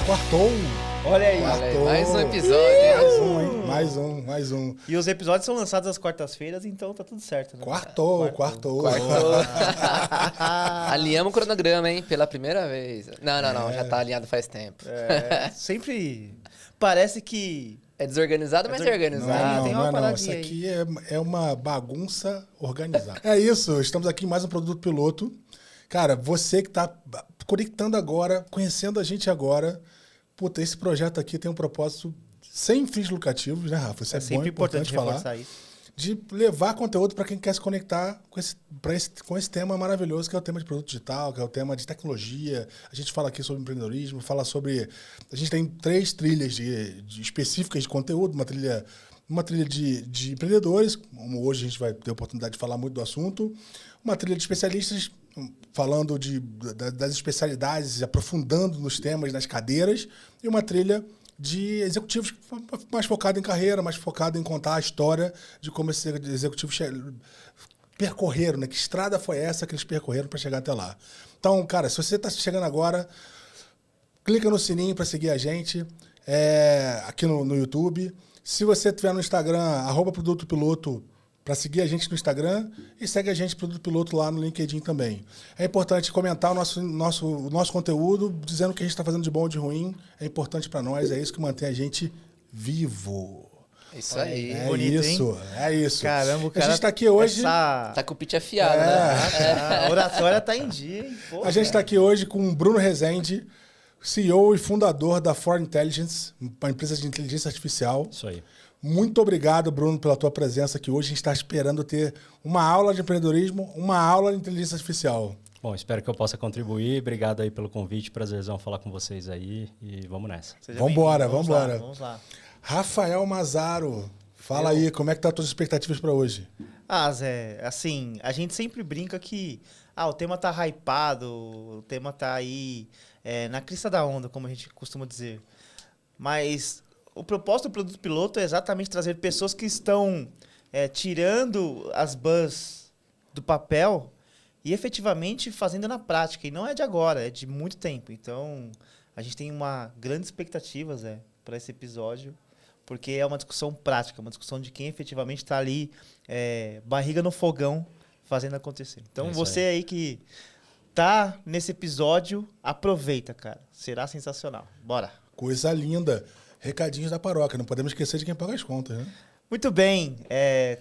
Quartou! Olha aí. Quartou. Mais um episódio, hein? Mais um. E os episódios são lançados às quartas-feiras, então tá tudo certo, né? Quartou. Alinhamos o cronograma, hein? Pela primeira vez. Não. Já tá alinhado faz tempo. Sempre parece que... É desorganizado, mas é organizado. Tem uma Não. paradinha Isso aqui é uma bagunça organizada. É isso, estamos aqui em mais um produto piloto. Cara, você que tá conectando agora, conhecendo a gente agora, puta, esse projeto aqui tem um propósito sem fins lucrativos, né, Rafa? Isso é sempre bom, importante falar. reforçar isso. De levar conteúdo para quem quer se conectar com esse tema maravilhoso, que é o tema de produto digital, que é o tema de tecnologia. A gente fala aqui sobre empreendedorismo, fala sobre... A gente tem 3 trilhas específicas de conteúdo, uma trilha de empreendedores, como hoje a gente vai ter a oportunidade de falar muito do assunto, uma trilha de especialistas, falando das especialidades, aprofundando nos temas, nas cadeiras, e uma trilha de executivos mais focado em carreira, mais focado em contar a história de como esses executivos percorreram, né? Que estrada foi essa que eles percorreram para chegar até lá. Então, cara, se você está chegando agora, clica no sininho para seguir a gente aqui no YouTube. Se você estiver no Instagram, @produtopiloto, para seguir a gente no Instagram, e segue a gente, Produto Piloto, lá no LinkedIn também. É importante comentar o nosso conteúdo, dizendo o que a gente está fazendo de bom ou de ruim. É importante para nós, é isso que mantém a gente vivo. Isso aí. É bonito, isso, é isso. Caramba, o cara... A gente está aqui hoje... Tá com o pitch afiado, né? A oratória tá em dia, hein? Pô, A gente está aqui hoje com o Bruno Rezende, CEO e fundador da For Intelligence, uma empresa de inteligência artificial. Isso aí. Muito obrigado, Bruno, pela tua presença aqui hoje. A gente está esperando ter uma aula de empreendedorismo, uma aula de inteligência artificial. Bom, espero que eu possa contribuir. Obrigado aí pelo convite. Prazerzão falar com vocês aí e vamos nessa. Vamos embora. Vamos lá. Rafael Mazaro, fala aí, como é que tá as tuas expectativas para hoje? Zé, assim, a gente sempre brinca que o tema tá hypado, o tema tá aí na crista da onda, como a gente costuma dizer. Mas o propósito do produto piloto é exatamente trazer pessoas que estão tirando as buzz do papel e efetivamente fazendo na prática. E não é de agora, é de muito tempo. Então, a gente tem uma grande expectativa, Zé, para esse episódio, porque é uma discussão prática, uma discussão de quem efetivamente está ali, barriga no fogão, fazendo acontecer. Então, você aí que tá nesse episódio, aproveita, cara. Será sensacional. Bora. Coisa linda. Recadinhos da paróquia, não podemos esquecer de quem paga as contas, né? Muito bem,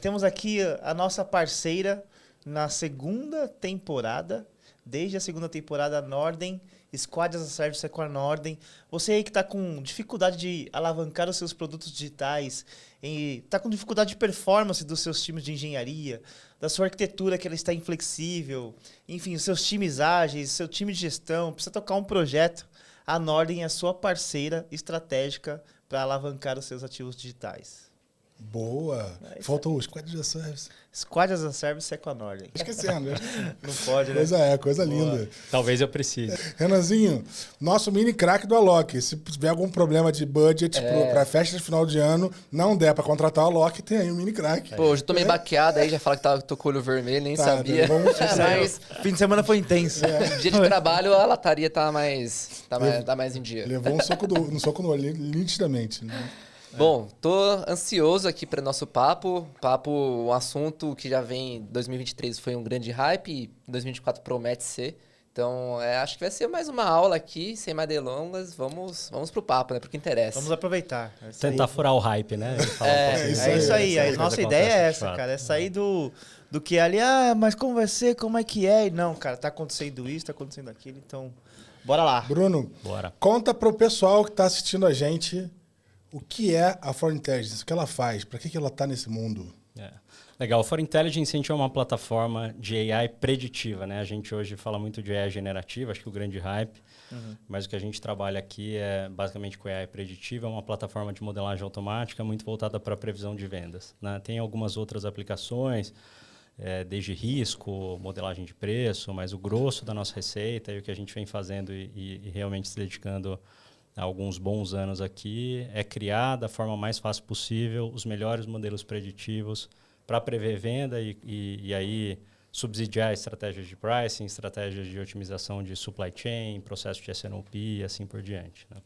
temos aqui a nossa parceira na segunda temporada, desde a segunda temporada, Nordem, Squad as a Service é com a Nordem. Você aí que está com dificuldade de alavancar os seus produtos digitais, está com dificuldade de performance dos seus times de engenharia, da sua arquitetura que ela está inflexível, enfim, os seus times ágeis, seu time de gestão, precisa tocar um projeto, a Nordem é a sua parceira estratégica para alavancar os seus ativos digitais. Boa. Faltou o Squad as a Service. Squad as a Service é com a Nordem. Esquecendo. Não pode, né? Coisa linda. Talvez eu precise. Renanzinho, nosso mini craque do Alok. Se tiver algum problema de budget para festa de final de ano, não der para contratar o Alok, tem aí um mini craque. Pô, hoje eu tô meio baqueado aí, já fala que tô com o olho vermelho, nem sabia. Mas fim de semana foi intenso. Dia de trabalho, a lataria tá mais em dia. Levou um soco no olho, nitidamente, né? Bom, tô ansioso aqui para nosso papo. Um assunto que já vem... 2023 foi um grande hype e 2024 promete ser. Então, acho que vai ser mais uma aula aqui, sem mais delongas. Vamos pro papo, né? Pro que interessa. Vamos aproveitar. Tentar furar o hype, né? É isso aí. A nossa ideia é essa, cara. É sair do que ali, mas como vai ser? Como é que é? E não, cara, tá acontecendo isso, tá acontecendo aquilo. Então, bora lá. Bruno, Bora. Conta pro pessoal que tá assistindo a gente o que é a For Intelligence, o que ela faz, para que ela está nesse mundo? Legal, a For Intelligence a gente é uma plataforma de AI preditiva, né? A gente hoje fala muito de AI generativa, acho que o grande hype, mas o que a gente trabalha aqui é basicamente com AI preditiva, é uma plataforma de modelagem automática muito voltada para a previsão de vendas, né? Tem algumas outras aplicações, desde risco, modelagem de preço, mas o grosso da nossa receita e o que a gente vem fazendo e realmente se dedicando há alguns bons anos aqui é criar da forma mais fácil possível os melhores modelos preditivos para prever venda e aí subsidiar estratégias de pricing, estratégias de otimização de supply chain, processo de S&OP e assim por diante, né?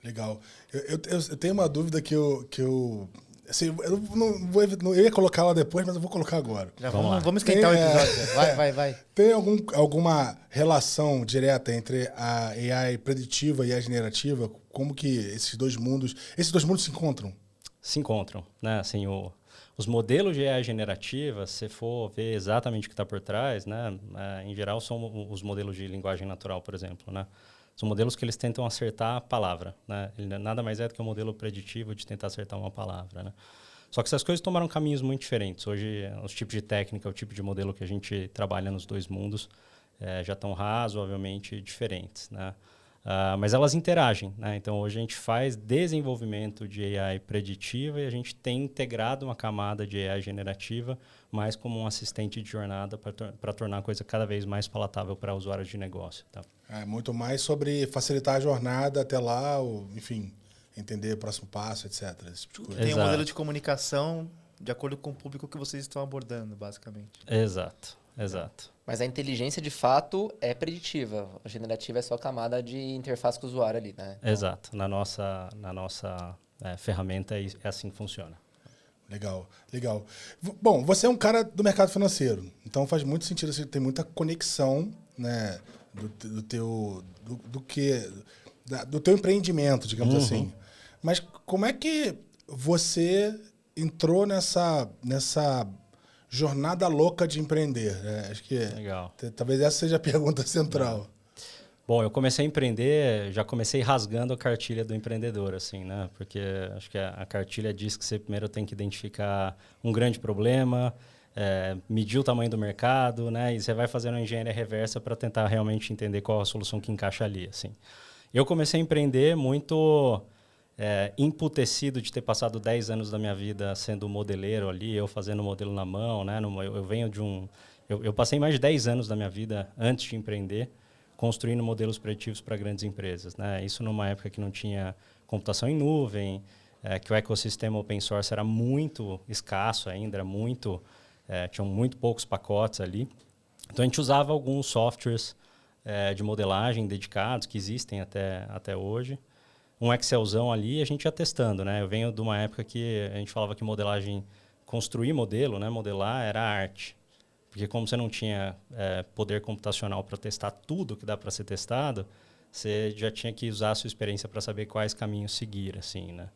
Legal. Eu tenho uma dúvida que eu assim, eu ia colocar lá depois, mas eu vou colocar agora. Já vamos esquentar o episódio. Vai. Tem alguma relação direta entre a AI preditiva e a generativa? Como que esses dois mundos se encontram? Se encontram, né? Assim, os modelos de AI generativa, se for ver exatamente o que está por trás, né? Em geral, são os modelos de linguagem natural, por exemplo, né? São modelos que eles tentam acertar a palavra, né? Ele nada mais é do que um modelo preditivo de tentar acertar uma palavra, né? Só que essas coisas tomaram caminhos muito diferentes. Hoje, os tipos de técnica, o tipo de modelo que a gente trabalha nos dois mundos já estão razoavelmente diferentes, né? Mas elas interagem, né? Então, hoje a gente faz desenvolvimento de AI preditiva e a gente tem integrado uma camada de AI generativa mais como um assistente de jornada para tornar a coisa cada vez mais palatável para usuários de negócio. Tá? Muito mais sobre facilitar a jornada até lá, enfim, entender o próximo passo, etc. Esse tipo de coisa. Tem um modelo de comunicação de acordo com o público que vocês estão abordando, basicamente. Exato. Mas a inteligência, de fato, é preditiva. A generativa é só a camada de interface com o usuário ali, né? Então... Exato. Na nossa ferramenta é assim que funciona. Legal. Bom, você é um cara do mercado financeiro, então faz muito sentido, você tem muita conexão, né, do teu empreendimento, digamos assim. Mas como é que você entrou nessa jornada louca de empreender? Acho que talvez essa seja a pergunta central. Bom, eu comecei a empreender, já comecei rasgando a cartilha do empreendedor, assim, né? Porque acho que a cartilha diz que você primeiro tem que identificar um grande problema, medir o tamanho do mercado, né? E você vai fazendo uma engenharia reversa para tentar realmente entender qual a solução que encaixa ali, assim. Eu comecei a empreender muito emputecido de ter passado 10 anos da minha vida sendo modeleiro ali, eu fazendo modelo na mão, né? Eu venho de eu passei mais de 10 anos da minha vida antes de empreender construindo modelos preditivos para grandes empresas, né? Isso numa época que não tinha computação em nuvem, que o ecossistema open source era muito escasso ainda, tinham muito poucos pacotes ali. Então, a gente usava alguns softwares de modelagem dedicados, que existem até hoje. Um Excelzão ali e a gente ia testando, né? Eu venho de uma época que a gente falava que modelagem, construir modelo, né? Modelar era arte. Porque como você não tinha poder computacional para testar tudo que dá para ser testado, você já tinha que usar a sua experiência para saber quais caminhos seguir, assim, né?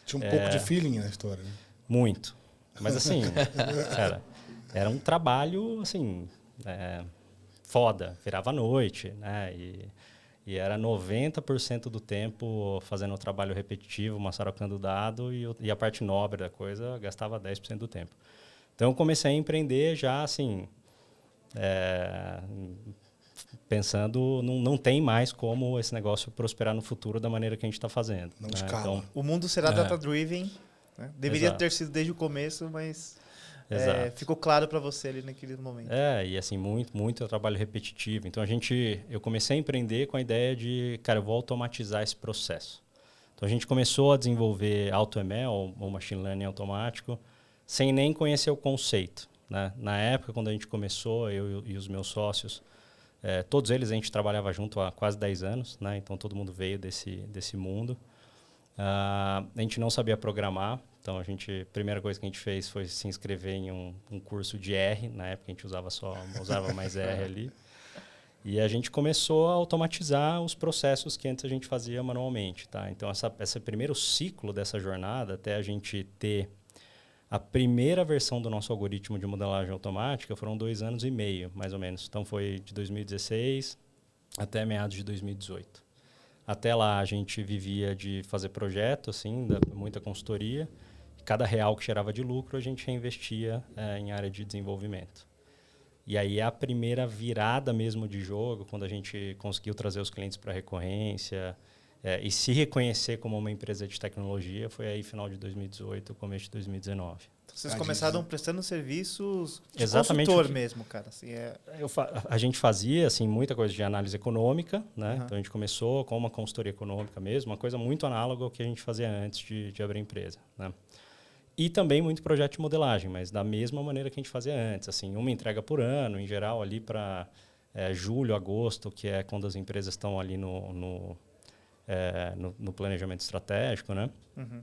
Tinha um pouco de feeling na história, né? Muito. Mas, assim, cara, era um trabalho, assim, foda. Virava à noite, né? E era 90% do tempo fazendo um trabalho repetitivo, maçarocando dado, e a parte nobre da coisa gastava 10% do tempo. Então, eu comecei a empreender já, assim, pensando, não tem mais como esse negócio prosperar no futuro da maneira que a gente está fazendo. Não escala. Então, o mundo será data-driven. Né? Deveria ter sido desde o começo, mas ficou claro para você ali naquele momento. E assim, muito trabalho repetitivo. Então, eu comecei a empreender com a ideia de, cara, eu vou automatizar esse processo. Então, a gente começou a desenvolver AutoML, ou Machine Learning automático, sem nem conhecer o conceito, né? Na época, quando a gente começou, eu e os meus sócios, todos eles a gente trabalhava junto há quase 10 anos, né? Então todo mundo veio desse mundo. A gente não sabia programar, então a primeira coisa que a gente fez foi se inscrever em um curso de R, na época a gente usava mais R ali. E a gente começou a automatizar os processos que antes a gente fazia manualmente, tá? Então esse primeiro ciclo dessa jornada, até a gente ter a primeira versão do nosso algoritmo de modelagem automática foram 2 anos e meio, mais ou menos. Então, foi de 2016 até meados de 2018. Até lá, a gente vivia de fazer projeto, assim, muita consultoria. Cada real que gerava de lucro, a gente reinvestia em área de desenvolvimento. E aí, a primeira virada mesmo de jogo, quando a gente conseguiu trazer os clientes para a recorrência, e se reconhecer como uma empresa de tecnologia, foi aí final de 2018, começo de 2019. Então, vocês começaram prestando serviços de exatamente consultor mesmo, cara. Assim, a gente fazia assim, muita coisa de análise econômica, né? Então a gente começou com uma consultoria econômica mesmo, uma coisa muito análoga ao que a gente fazia antes de abrir a empresa, né? E também muito projeto de modelagem, mas da mesma maneira que a gente fazia antes, assim, uma entrega por ano, em geral ali para julho, agosto, que é quando as empresas estão ali no planejamento estratégico, né? Uhum.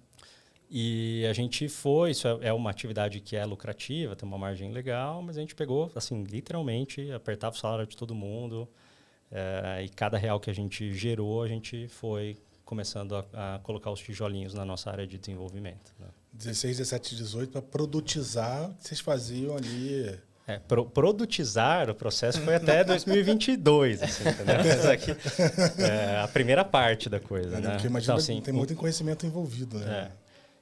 E a gente isso é uma atividade que é lucrativa, tem uma margem legal, mas a gente pegou, assim, literalmente, apertava o salário de todo mundo, e cada real que a gente gerou, a gente foi começando a colocar os tijolinhos na nossa área de desenvolvimento, né? 16, 17, 18 para produtizar o que vocês faziam ali. Produtizar o processo foi até 2022, assim, entendeu? Mas aqui, a primeira parte da coisa, né? Porque imagina, Então, assim, tem muito conhecimento envolvido, né?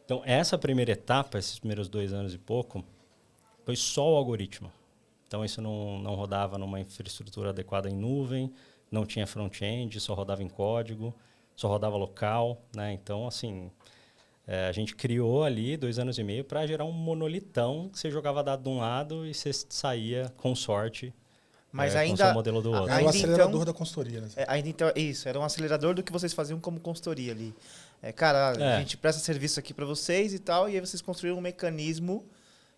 Então, essa primeira etapa, esses primeiros 2 anos e pouco, foi só o algoritmo. Então, isso não rodava numa infraestrutura adequada em nuvem, não tinha front-end, só rodava em código, só rodava local, né? Então, assim, a gente criou ali 2 anos e meio para gerar um monolitão que você jogava dado de um lado e você saía com sorte, Mas com o seu modelo do outro. Era o acelerador da consultoria, né? Ainda então, isso, era um acelerador do que vocês faziam como consultoria ali. Cara, a gente presta serviço aqui para vocês e tal, e aí vocês construíram um mecanismo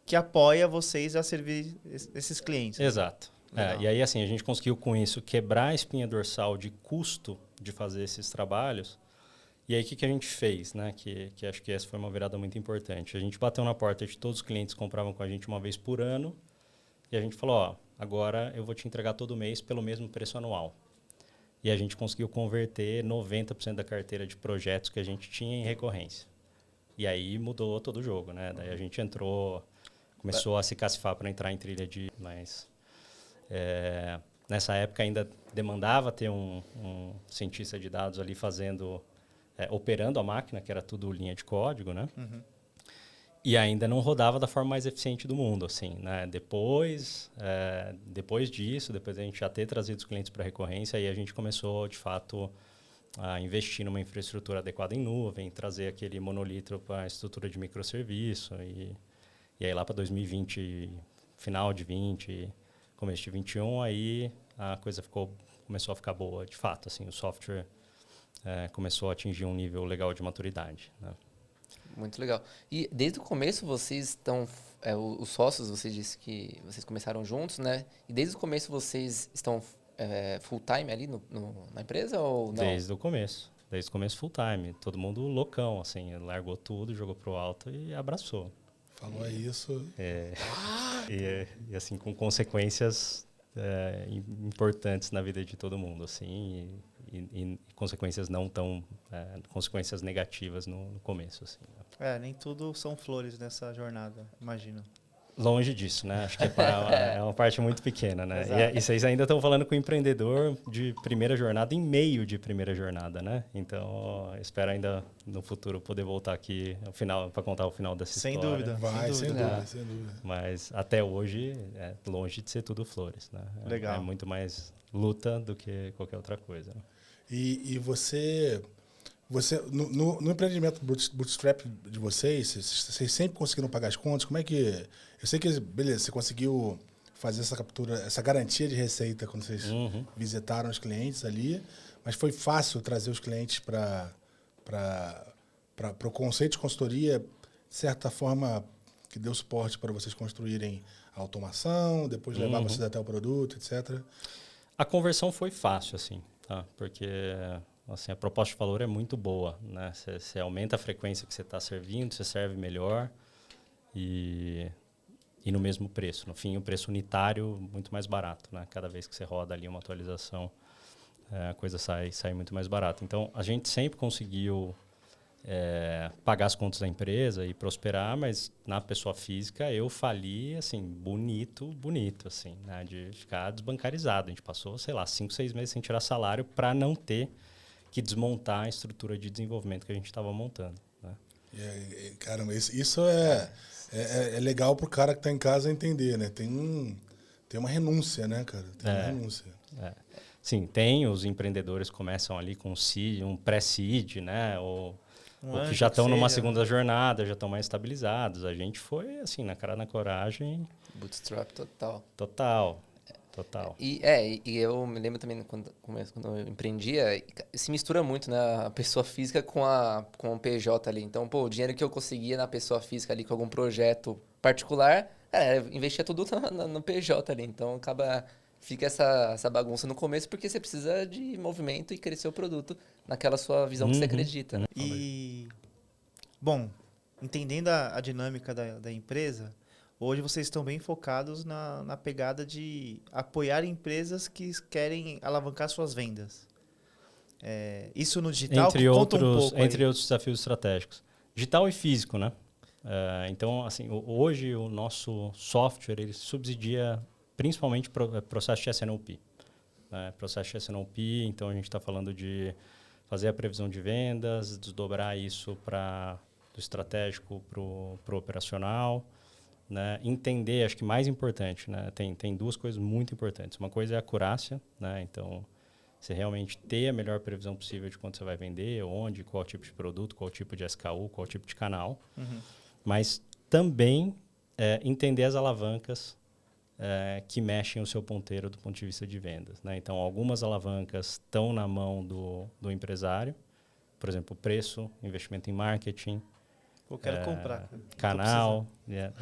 que apoia vocês a servir esses clientes. Exato. E aí, assim, a gente conseguiu com isso quebrar a espinha dorsal de custo de fazer esses trabalhos. E aí, o que a gente fez, né? Que acho que essa foi uma virada muito importante. A gente bateu na porta de todos os clientes que compravam com a gente uma vez por ano, e a gente falou, ó, agora eu vou te entregar todo mês pelo mesmo preço anual. E a gente conseguiu converter 90% da carteira de projetos que a gente tinha em recorrência. E aí mudou todo o jogo, né? Daí a gente começou a se cacifar para entrar em trilha de... Mas nessa época ainda demandava ter um cientista de dados ali operando a máquina, que era tudo linha de código, né? Uhum. E ainda não rodava da forma mais eficiente do mundo, assim, né? Depois disso, depois a gente já ter trazido os clientes para recorrência, aí a gente começou, de fato, a investir numa infraestrutura adequada em nuvem, trazer aquele monolito para a estrutura de microserviço. E aí lá para 2020, final de 20, começo de 21, aí a coisa começou a ficar boa, de fato, assim, o software começou a atingir um nível legal de maturidade, né? Muito legal. E desde o começo vocês estão... os sócios, você disse que vocês começaram juntos, né? E desde o começo vocês estão full time ali na empresa ou não? Desde o começo. Desde o começo full time. Todo mundo loucão, assim. Largou tudo, jogou pro alto e abraçou. Falou isso. E assim, com consequências importantes na vida de todo mundo, assim. E consequências não tão... consequências negativas no começo, assim. Nem tudo são flores nessa jornada, imagino. Longe disso, né? Acho que é uma parte muito pequena, né? E vocês ainda estão falando com o empreendedor de primeira jornada, em meio de primeira jornada, né? Então, espero ainda no futuro poder voltar aqui ao final para contar o final dessa sem história. Dúvida. Sem dúvida. Mas até hoje é longe de ser tudo flores, né? Legal. É muito mais luta do que qualquer outra coisa. Né? E você no empreendimento bootstrap de vocês sempre conseguiram pagar as contas? Como é que... Eu sei que, beleza, você conseguiu fazer essa captura, essa garantia de receita quando vocês visitaram os clientes ali, mas foi fácil trazer os clientes para o conceito de consultoria, de certa forma, que deu suporte para vocês construírem a automação, depois levar vocês até o produto, etc. A conversão foi fácil, assim, tá? Porque... Assim, a proposta de valor é muito boa, né? Você aumenta a frequência que você está servindo, você serve melhor e no mesmo preço. No fim, o preço unitário muito mais barato, né? Cada vez que você roda ali uma atualização, a coisa sai muito mais barata. Então, a gente sempre conseguiu pagar as contas da empresa e prosperar, mas na pessoa física eu fali, assim, bonito, assim, né? De ficar desbancarizado. A gente passou, sei lá, 5, 6 meses sem tirar salário para não ter que desmontar a estrutura de desenvolvimento que a gente estava montando, né? Caramba, isso é legal para o cara que está em casa entender, né? Tem uma renúncia, né, cara? Tem uma renúncia. Sim, os empreendedores começam ali com um pré-seed, né? Ou que já estão numa segunda jornada, já estão mais estabilizados. A gente foi, assim, na cara, na coragem. Bootstrap total. Total. E eu me lembro também quando eu empreendia, se mistura muito, né, a pessoa física com o PJ ali. Então, o dinheiro que eu conseguia na pessoa física ali com algum projeto particular, investia tudo no PJ ali. Então, acaba fica essa bagunça no começo, porque você precisa de movimento e crescer o produto naquela sua visão que você acredita, né? E, bom, entendendo a dinâmica da empresa, hoje vocês estão bem focados na pegada de apoiar empresas que querem alavancar suas vendas. Isso no digital, Entre conta um outros, pouco aí. entre outros desafios estratégicos. Digital e físico, né? Então, assim, hoje o nosso software ele subsidia principalmente processo de S&OP. Processo de S&OP, então a gente está falando de fazer a previsão de vendas, desdobrar isso do estratégico para o operacional, né? Entender, acho que mais importante, né? Tem duas coisas muito importantes. Uma coisa é a acurácia, né? Então, você realmente ter a melhor previsão possível de quanto você vai vender, onde, qual tipo de produto, qual tipo de SKU, qual tipo de canal. Mas também entender as alavancas que mexem o seu ponteiro do ponto de vista de vendas, né? Então, algumas alavancas estão na mão do empresário. Por exemplo, preço, investimento em marketing. Eu quero comprar. Canal, né?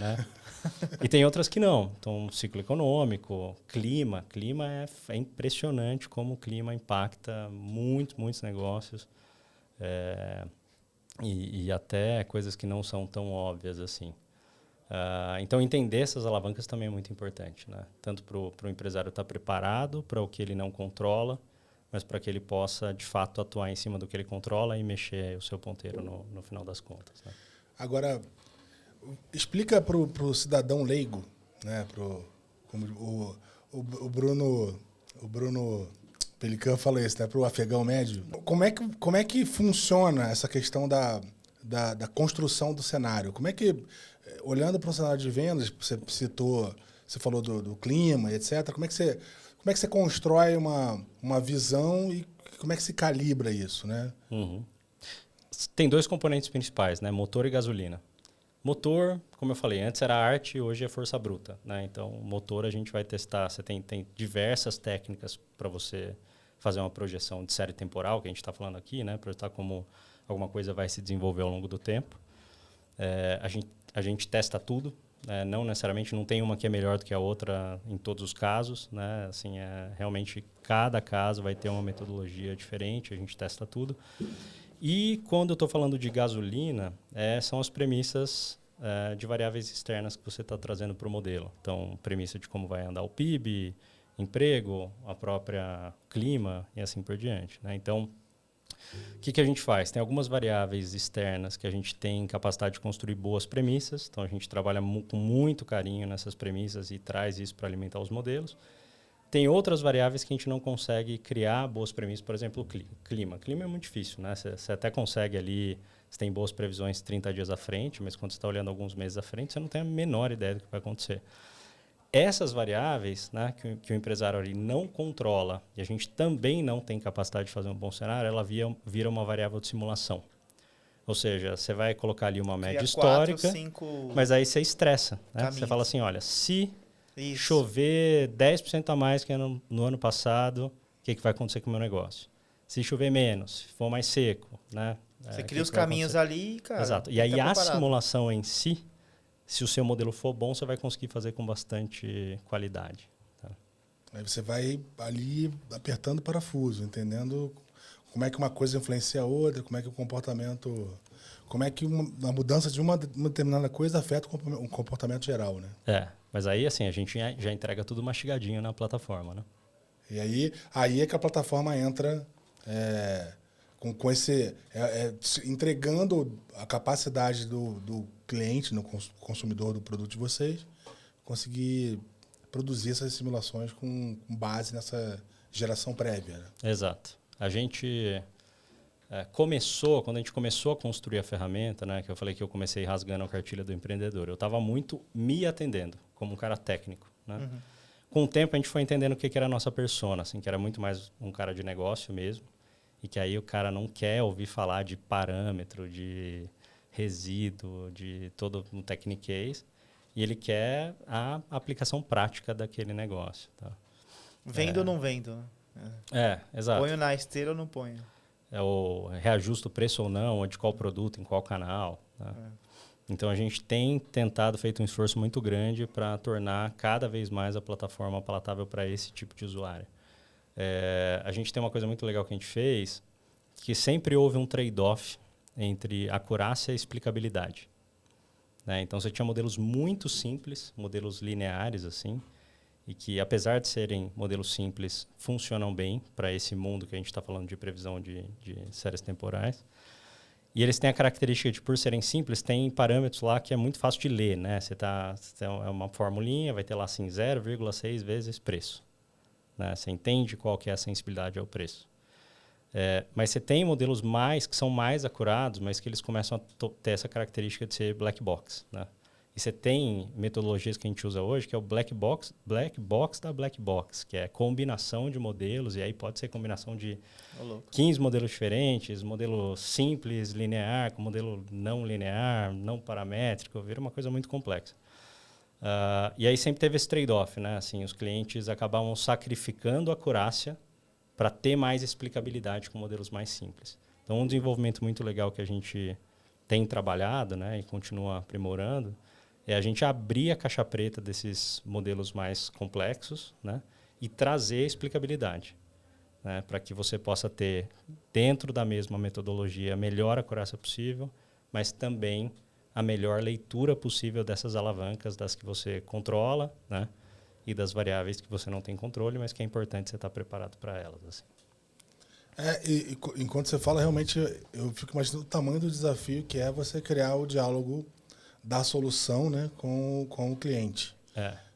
E tem outras que não. Então, ciclo econômico, clima. Clima é impressionante como o clima impacta muitos negócios. E até coisas que não são tão óbvias assim. Então, entender essas alavancas também é muito importante, né? Tanto para o empresário estar preparado para o que ele não controla, mas para que ele possa, de fato, atuar em cima do que ele controla e mexer o seu ponteiro no final das contas, né? Agora, explica para o cidadão leigo, né? Como o Bruno Pelican fala isso, né? Para o afegão médio. Como é que funciona essa questão da construção do cenário? Como é que, olhando para o cenário de vendas, você falou do clima, etc. Como é que você constrói uma visão e como é que se calibra isso, né? Tem dois componentes principais, né? Motor e gasolina. Motor, como eu falei, antes era arte, hoje é força bruta, né? Então, motor a gente vai testar. Você tem diversas técnicas para você fazer uma projeção de série temporal, que a gente está falando aqui, né? Projetar como alguma coisa vai se desenvolver ao longo do tempo. A gente testa tudo. Não necessariamente, não tem uma que é melhor do que a outra em todos os casos, né? Assim, realmente, cada caso vai ter uma metodologia diferente, a gente testa tudo. E quando eu estou falando de gasolina, são as premissas de variáveis externas que você está trazendo para o modelo. Então, premissa de como vai andar o PIB, emprego, a própria clima e assim por diante, né? Então, o que a gente faz? Tem algumas variáveis externas que a gente tem capacidade de construir boas premissas. Então, a gente trabalha com muito carinho nessas premissas e traz isso para alimentar os modelos. Tem outras variáveis que a gente não consegue criar boas premissas, por exemplo, o clima. Clima é muito difícil, né? Você até consegue ali, você tem boas previsões 30 dias à frente, mas quando você está olhando alguns meses à frente, você não tem a menor ideia do que vai acontecer. Essas variáveis, né, que o empresário ali não controla, e a gente também não tem capacidade de fazer um bom cenário, ela vira uma variável de simulação. Ou seja, você vai colocar ali uma média histórica, 4, 5 mas aí você estressa, né? caminhos. Você fala assim, olha, se Isso. chover 10% a mais que no ano passado, o que vai acontecer com o meu negócio? Se chover menos, se for mais seco, né? Você cria os caminhos ali, cara. Exato. E tem aí que estar a preparado. simulação em si, se o seu modelo for bom, você vai conseguir fazer com bastante qualidade. Tá? Aí você vai ali apertando o parafuso, entendendo como é que uma coisa influencia a outra, como é que o comportamento... Como é que a mudança de uma determinada coisa afeta o comportamento geral, né? Mas aí assim, a gente já entrega tudo mastigadinho na plataforma, né? E aí é que a plataforma entra com esse... entregando a capacidade do cliente, no consumidor do produto de vocês, conseguir produzir essas simulações com base nessa geração prévia, né? Exato. A gente... quando a gente começou a construir a ferramenta, né, que eu falei que eu comecei rasgando a cartilha do empreendedor, eu estava muito me atendendo como um cara técnico, né? Com o tempo a gente foi entendendo o que era a nossa persona, assim, que era muito mais um cara de negócio mesmo, e que aí o cara não quer ouvir falar de parâmetro, de resíduo, de todo um techniquez, e ele quer a aplicação prática daquele negócio. Tá? Vendo ou não vendo? Né? Exato. Ponho na esteira ou não ponho? Reajusta o preço ou não, ou de qual produto, em qual canal. Tá? Então, a gente tem feito um esforço muito grande para tornar cada vez mais a plataforma palatável para esse tipo de usuário. A gente tem uma coisa muito legal que a gente fez, que sempre houve um trade-off entre acurácia e explicabilidade. Né? Então, você tinha modelos muito simples, modelos lineares, assim, e que, apesar de serem modelos simples, funcionam bem para esse mundo que a gente está falando de previsão de séries temporais. E eles têm a característica de, por serem simples, tem parâmetros lá que é muito fácil de ler. Né? É uma formulinha, vai ter lá assim 0,6 vezes preço. Né? Você entende qual que é a sensibilidade ao preço. Mas você tem modelos que são mais acurados, mas que eles começam a ter essa característica de ser black box. Né? E você tem metodologias que a gente usa hoje, que é o black box da black box, que é combinação de modelos, e aí pode ser combinação de 15 modelos diferentes, modelo simples, linear, com modelo não linear, não paramétrico, vira uma coisa muito complexa. E aí sempre teve esse trade-off, né? Assim, os clientes acabavam sacrificando a acurácia para ter mais explicabilidade com modelos mais simples. Então, um desenvolvimento muito legal que a gente tem trabalhado, né, e continua aprimorando, é a gente abrir a caixa preta desses modelos mais complexos, né, e trazer explicabilidade, né, para que você possa ter, dentro da mesma metodologia, a melhor acurácia possível, mas também a melhor leitura possível dessas alavancas, das que você controla, né, e das variáveis que você não tem controle, mas que é importante você estar preparado para elas. Assim. Enquanto você fala, realmente, eu fico imaginando o tamanho do desafio que é você criar o diálogo da solução, né, com o cliente.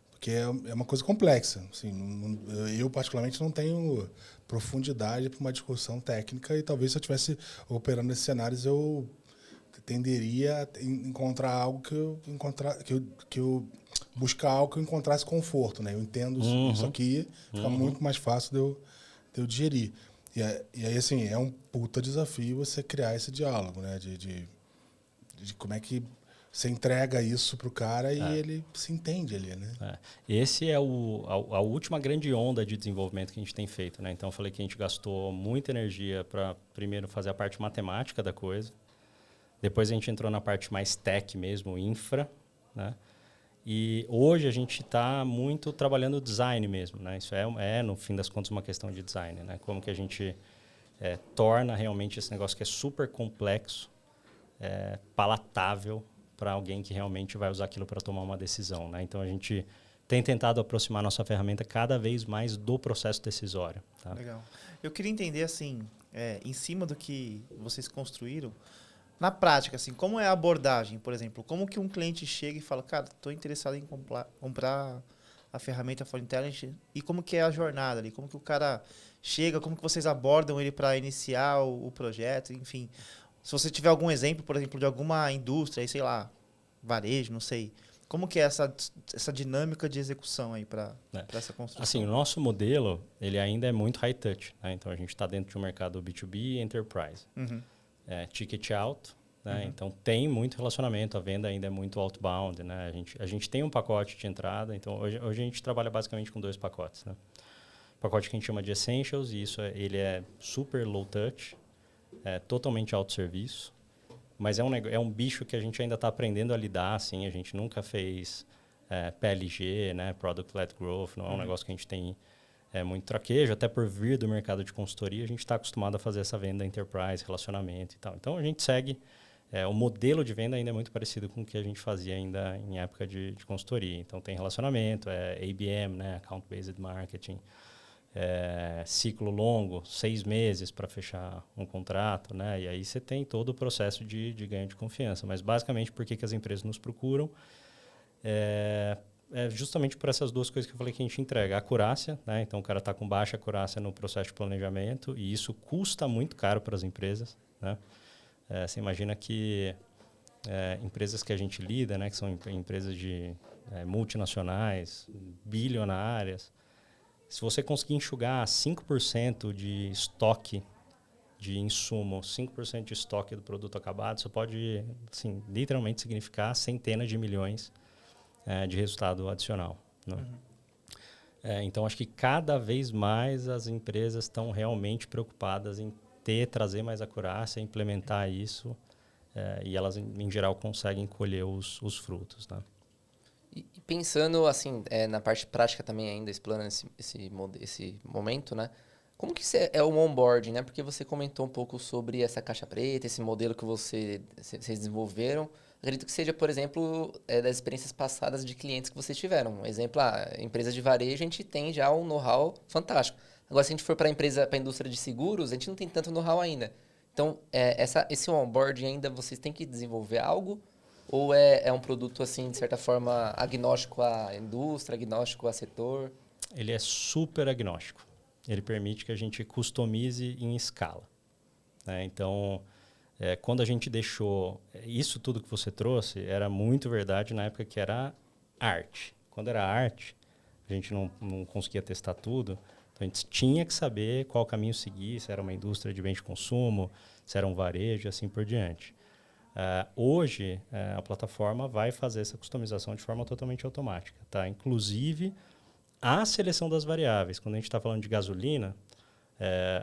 Porque é uma coisa complexa. Assim, eu, particularmente, não tenho profundidade para uma discussão técnica e talvez se eu estivesse operando nesses cenários, eu tenderia a encontrar algo que eu buscar algo que eu encontrasse conforto, né? Eu entendo isso aqui, fica muito mais fácil de eu digerir. E aí, assim, é um puta desafio você criar esse diálogo, né? De como é que você entrega isso pro cara e ele se entende ali, né? Esse é a última grande onda de desenvolvimento que a gente tem feito, né? Então, eu falei que a gente gastou muita energia para, primeiro, fazer a parte matemática da coisa. Depois, a gente entrou na parte mais tech mesmo, infra, né? E hoje a gente está muito trabalhando o design mesmo, né? Isso no fim das contas, uma questão de design, né? Como que a gente torna realmente esse negócio que é super complexo, palatável para alguém que realmente vai usar aquilo para tomar uma decisão, né? Então, a gente tem tentado aproximar a nossa ferramenta cada vez mais do processo decisório. Tá? Legal. Eu queria entender, assim, em cima do que vocês construíram, na prática, assim, como é a abordagem, por exemplo? Como que um cliente chega e fala, cara, estou interessado em comprar a ferramenta For Intelligence, e como que é a jornada ali? Como que o cara chega, como que vocês abordam ele para iniciar o projeto, enfim. Se você tiver algum exemplo, por exemplo, de alguma indústria, aí, sei lá, varejo, não sei. Como que é essa dinâmica de execução aí para essa construção? Assim, o nosso modelo, ele ainda é muito high touch, né? Então, a gente está dentro de um mercado B2B e Enterprise. Ticket alto, né? Então tem muito relacionamento, a venda ainda é muito outbound, né? A gente tem um pacote de entrada, então hoje a gente trabalha basicamente com 2 pacotes, né? O pacote que a gente chama de Essentials, e ele é super low touch, totalmente autosserviço, mas é um bicho que a gente ainda está aprendendo a lidar, assim, a gente nunca fez PLG, né? Product Led Growth, não é um negócio que a gente tem muito traquejo, até por vir do mercado de consultoria, a gente está acostumado a fazer essa venda enterprise, relacionamento e tal. Então, a gente segue, o modelo de venda ainda é muito parecido com o que a gente fazia ainda em época de consultoria. Então, tem relacionamento, ABM, né, Account Based Marketing, ciclo longo, 6 meses para fechar um contrato, né, e aí você tem todo o processo de ganho de confiança. Mas, basicamente, por que as empresas nos procuram? Justamente por essas 2 coisas que eu falei que a gente entrega. A acurácia, né? Então, o cara está com baixa acurácia no processo de planejamento e isso custa muito caro para as empresas, né? Você imagina que empresas que a gente lida, né, que são empresas de multinacionais, bilionárias, se você conseguir enxugar 5% de estoque de insumo, 5% de estoque do produto acabado, isso pode, assim, literalmente significar centenas de milhões de resultado adicional. Né? Então, acho que cada vez mais as empresas estão realmente preocupadas em trazer mais acurácia, implementar isso e elas, em geral, conseguem colher os frutos, né? E pensando, assim, na parte prática também ainda, explorando esse momento, né? Como que é o onboarding, né? Porque você comentou um pouco sobre essa caixa preta, esse modelo que vocês desenvolveram. Acredito que seja, por exemplo, das experiências passadas de clientes que vocês tiveram. Um exemplo, empresa de varejo, a gente tem já um know-how fantástico. Agora, se a gente for para a indústria de seguros, a gente não tem tanto know-how ainda. Então, esse onboarding ainda, vocês têm que desenvolver algo? Ou é um produto, assim, de certa forma, agnóstico à indústria, agnóstico a setor? Ele é super agnóstico. Ele permite que a gente customize em escala, né? Então, quando a gente deixou... Isso tudo que você trouxe era muito verdade na época que era arte. Quando era arte, a gente não conseguia testar tudo. Então, a gente tinha que saber qual caminho seguir, se era uma indústria de bens de consumo, se era um varejo e assim por diante. Hoje, a plataforma vai fazer essa customização de forma totalmente automática, tá? Inclusive, a seleção das variáveis. Quando a gente está falando de gasolina,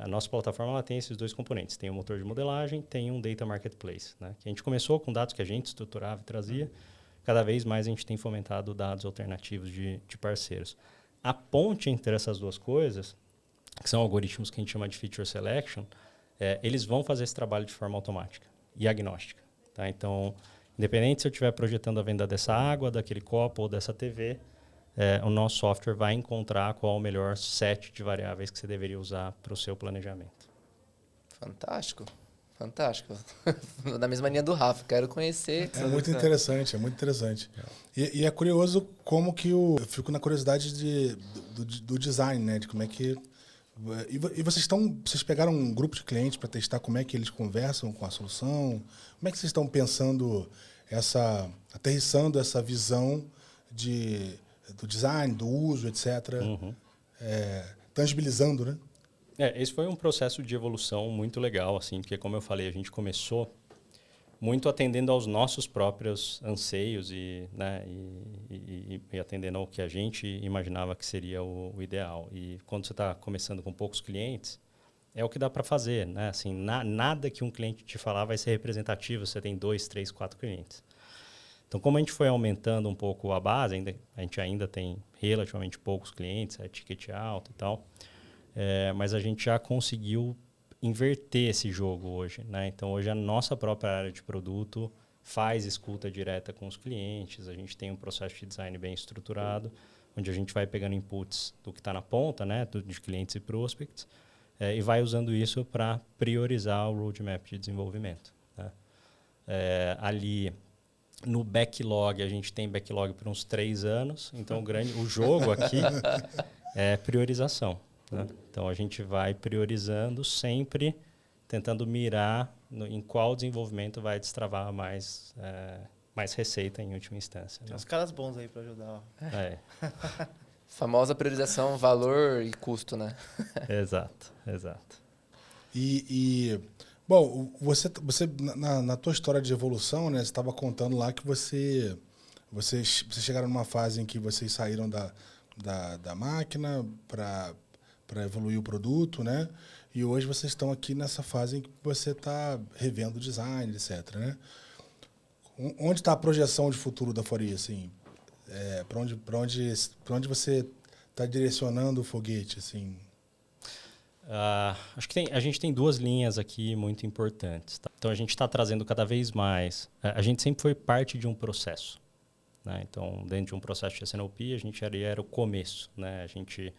a nossa plataforma ela tem esses dois componentes. Tem um motor de modelagem, tem um data marketplace, né? Que a gente começou com dados que a gente estruturava e trazia. Cada vez mais a gente tem fomentado dados alternativos de parceiros. A ponte entre essas duas coisas, que são algoritmos que a gente chama de feature selection, eles vão fazer esse trabalho de forma automática e agnóstica. Tá? Então, independente se eu estiver projetando a venda dessa água, daquele copo ou dessa TV, o nosso software vai encontrar qual o melhor set de variáveis que você deveria usar para o seu planejamento. Fantástico. Fantástico. Da mesma linha do Rafa, quero conhecer. É muito interessante, é muito interessante. E é curioso como que eu fico na curiosidade do design, né? De como é que... E vocês pegaram um grupo de clientes para testar como é que eles conversam com a solução? Como é que vocês estão pensando aterrissando essa visão do design, do uso, etc. Tangibilizando, né? Esse foi um processo de evolução muito legal, assim, porque, como eu falei, a gente começou muito atendendo aos nossos próprios anseios e atendendo ao que a gente imaginava que seria o ideal. E quando você está começando com poucos clientes, é o que dá para fazer, né? Assim, nada que um cliente te falar vai ser representativo se você tem 2, 3, 4 clientes. Então, como a gente foi aumentando um pouco a base, a gente ainda tem relativamente poucos clientes, ticket alto e tal, mas a gente já conseguiu inverter esse jogo hoje, né? Então, hoje a nossa própria área de produto faz escuta direta com os clientes, a gente tem um processo de design bem estruturado, onde a gente vai pegando inputs do que está na ponta, né, de clientes e prospects, e vai usando isso para priorizar o roadmap de desenvolvimento, né? Ali no backlog, a gente tem backlog por uns 3 anos, então o jogo aqui é priorização, né? Então, a gente vai priorizando sempre, tentando mirar em qual desenvolvimento vai destravar mais receita em última instância, né? Tem uns caras bons aí para ajudar. Famosa priorização, valor e custo, né? Exato. Bom, você na tua história de evolução, né, você estava contando lá que vocês chegaram numa fase em que vocês saíram da máquina para evoluir o produto, né? E hoje vocês estão aqui nessa fase em que você está revendo o design, etc., né? Onde está a projeção de futuro da Fauria, assim? Para onde você está direcionando o foguete, assim? Acho que a gente tem 2 linhas aqui muito importantes, tá? Então, a gente está trazendo cada vez mais... A gente sempre foi parte de um processo, né? Então, dentro de um processo de SNOP, a gente era o começo, né? A gente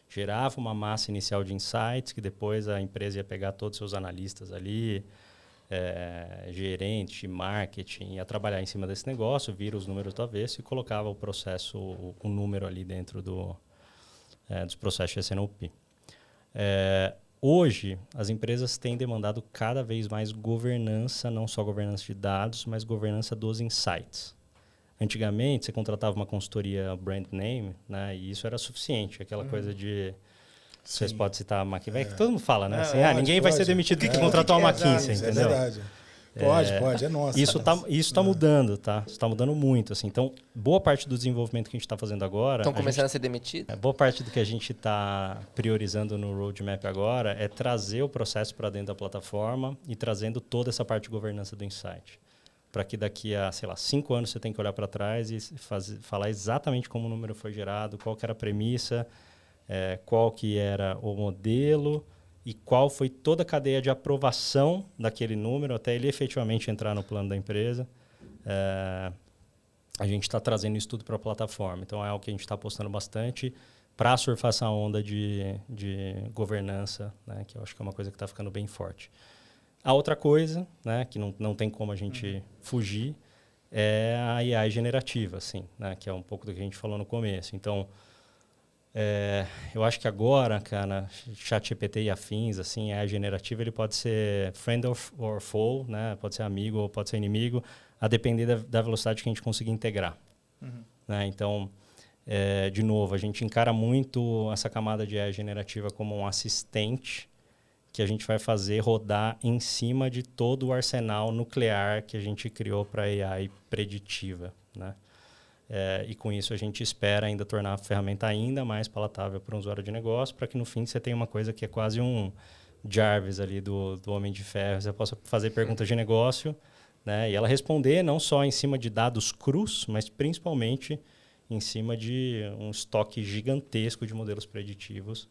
gerava uma massa inicial de insights, que depois a empresa ia pegar todos os seus analistas ali, gerente, marketing, ia trabalhar em cima desse negócio, vira os números do avesso e colocava o processo, o número ali dentro dos processos de SNOP. Hoje, as empresas têm demandado cada vez mais governança, não só governança de dados, mas governança dos insights. Antigamente, você contratava uma consultoria brand name, né, e isso era suficiente. Aquela coisa de... Vocês podem citar a McKinsey, que todo mundo fala, né? Assim, ninguém vai ser demitido porque contratou a McKinsey, entendeu? É verdade. Pode, é nossa. Isso tá mudando, tá? Isso tá mudando muito, assim. Então, boa parte do desenvolvimento que a gente está fazendo agora... Estão começando a ser demitidos? Boa parte do que a gente está priorizando no roadmap agora é trazer o processo para dentro da plataforma e trazendo toda essa parte de governança do Insight. Para que daqui a, 5 anos você tem que olhar para trás e falar exatamente como o número foi gerado, qual que era a premissa, qual que era o modelo... e qual foi toda a cadeia de aprovação daquele número até ele efetivamente entrar no plano da empresa. A gente está trazendo isso tudo para a plataforma. Então, é algo que a gente está apostando bastante para surfar essa onda de governança, né, que eu acho que é uma coisa que está ficando bem forte. A outra coisa, né, que não tem como a gente fugir, é a AI generativa, assim, né, que é um pouco do que a gente falou no começo. Então, eu acho que agora, cara, ChatGPT e afins, assim, a generativa, ele pode ser friend or foe, né? Pode ser amigo ou pode ser inimigo, a depender da velocidade que a gente conseguir integrar. Né? Então, de novo, a gente encara muito essa camada de AI generativa como um assistente que a gente vai fazer rodar em cima de todo o arsenal nuclear que a gente criou para AI preditiva, né? E com isso a gente espera ainda tornar a ferramenta ainda mais palatável para um usuário de negócio, para que no fim você tenha uma coisa que é quase um Jarvis ali do Homem de Ferro. Você possa fazer perguntas de negócio, né, e ela responder não só em cima de dados crus, mas principalmente em cima de um estoque gigantesco de modelos preditivos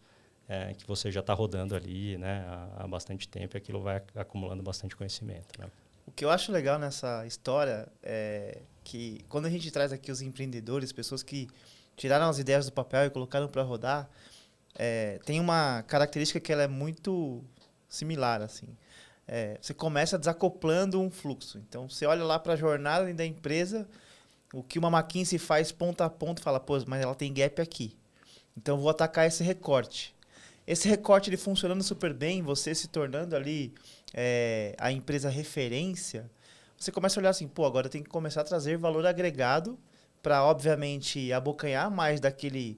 que você já está rodando ali, né, há bastante tempo, e aquilo vai acumulando bastante conhecimento, né? O que eu acho legal nessa história é que quando a gente traz aqui os empreendedores, pessoas que tiraram as ideias do papel e colocaram para rodar, tem uma característica que ela é muito similar, assim. Você começa desacoplando um fluxo. Então, você olha lá para a jornada da empresa, o que uma McKinsey faz ponto a ponto, fala, pô, mas ela tem gap aqui. Então, eu vou atacar esse recorte. Esse recorte ele funcionando super bem, você se tornando ali a empresa referência, você começa a olhar assim, pô, agora eu tenho que começar a trazer valor agregado para, obviamente, abocanhar mais daquele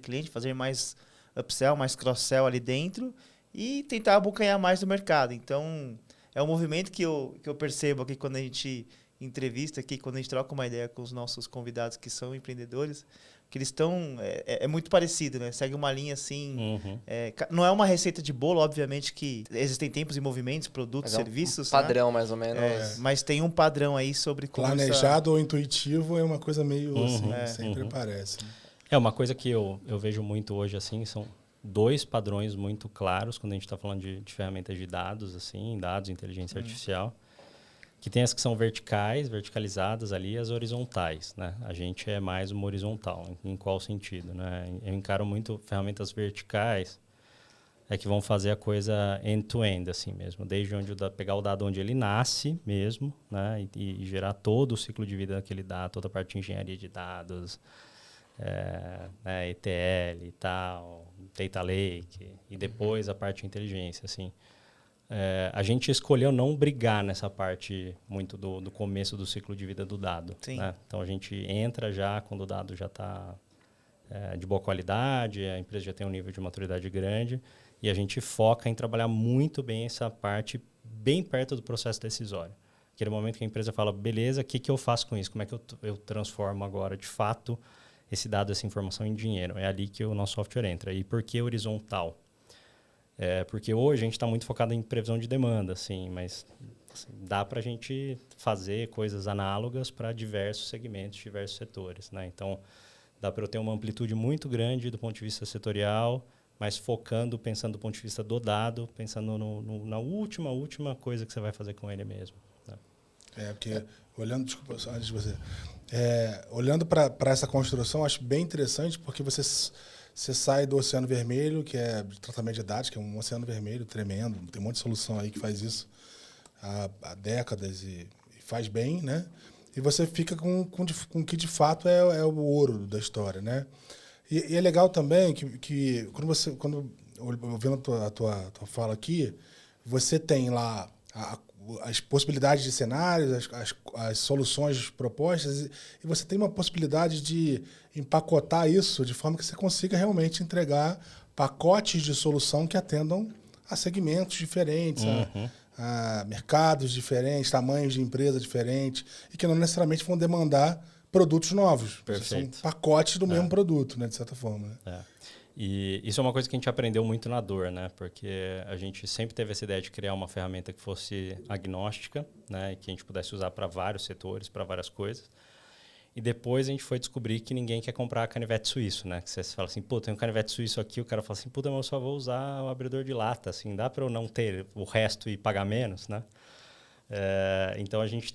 cliente, fazer mais upsell, mais cross-sell ali dentro e tentar abocanhar mais do mercado. Então, é um movimento que eu percebo aqui quando a gente entrevista, aqui, quando a gente troca uma ideia com os nossos convidados que são empreendedores, que eles estão... É muito parecido, né? Segue uma linha assim... não é uma receita de bolo, obviamente, que existem tempos e movimentos, produtos, serviços. Um padrão, né? Mais ou menos. Mas tem um padrão aí sobre como... Planejado ou intuitivo é uma coisa meio assim, sempre parece. Uma coisa que eu vejo muito hoje, assim, são 2 padrões muito claros quando a gente está falando de ferramentas de dados, assim, dados, inteligência artificial. Que tem as que são verticalizadas ali, as horizontais, né? A gente é mais uma horizontal. Em qual sentido, né? Eu encaro muito ferramentas verticais que vão fazer a coisa end-to-end, assim mesmo. Desde pegar o dado onde ele nasce mesmo, né? E gerar todo o ciclo de vida daquele dado, toda a parte de engenharia de dados, ETL e tal, Data Lake, e depois a parte de inteligência, assim. A gente escolheu não brigar nessa parte muito do começo do ciclo de vida do dado. Né? Então, a gente entra já quando o dado já está de boa qualidade, a empresa já tem um nível de maturidade grande, e a gente foca em trabalhar muito bem essa parte bem perto do processo decisório. Aquele momento que a empresa fala, beleza, o que eu faço com isso? Como é que eu transformo agora, de fato, esse dado, essa informação em dinheiro? É ali que o nosso software entra. E por que horizontal? Porque hoje a gente está muito focado em previsão de demanda, assim, mas assim, dá para a gente fazer coisas análogas para diversos segmentos, diversos setores, né? Então, dá para eu ter uma amplitude muito grande do ponto de vista setorial, mas pensando do ponto de vista do dado, pensando na última coisa que você vai fazer com ele mesmo. Né? Porque olhando, desculpa, antes de você, olhando para essa construção, acho bem interessante, porque você sai do Oceano Vermelho, que é de tratamento de dados, que é um oceano vermelho tremendo, tem um monte de solução aí que faz isso há décadas e faz bem, né? E você fica com o que de fato é o ouro da história, né? E é legal também que quando ouvindo a tua fala aqui, você tem lá as possibilidades de cenários, as soluções propostas, e você tem uma possibilidade de empacotar isso de forma que você consiga realmente entregar pacotes de solução que atendam a segmentos diferentes, a mercados diferentes, tamanhos de empresa diferentes, e que não necessariamente vão demandar produtos novos. Perfeito. São pacotes do mesmo produto, né, de certa forma. Né? É. E isso é uma coisa que a gente aprendeu muito na dor, né? Porque a gente sempre teve essa ideia de criar uma ferramenta que fosse agnóstica, né? E que a gente pudesse usar para vários setores, para várias coisas. E depois a gente foi descobrir que ninguém quer comprar canivete suíço, né? Que você fala assim, pô, tem um canivete suíço aqui, o cara fala assim, puta, mas eu só vou usar o abridor de lata, assim, dá para eu não ter o resto e pagar menos, né? Então a gente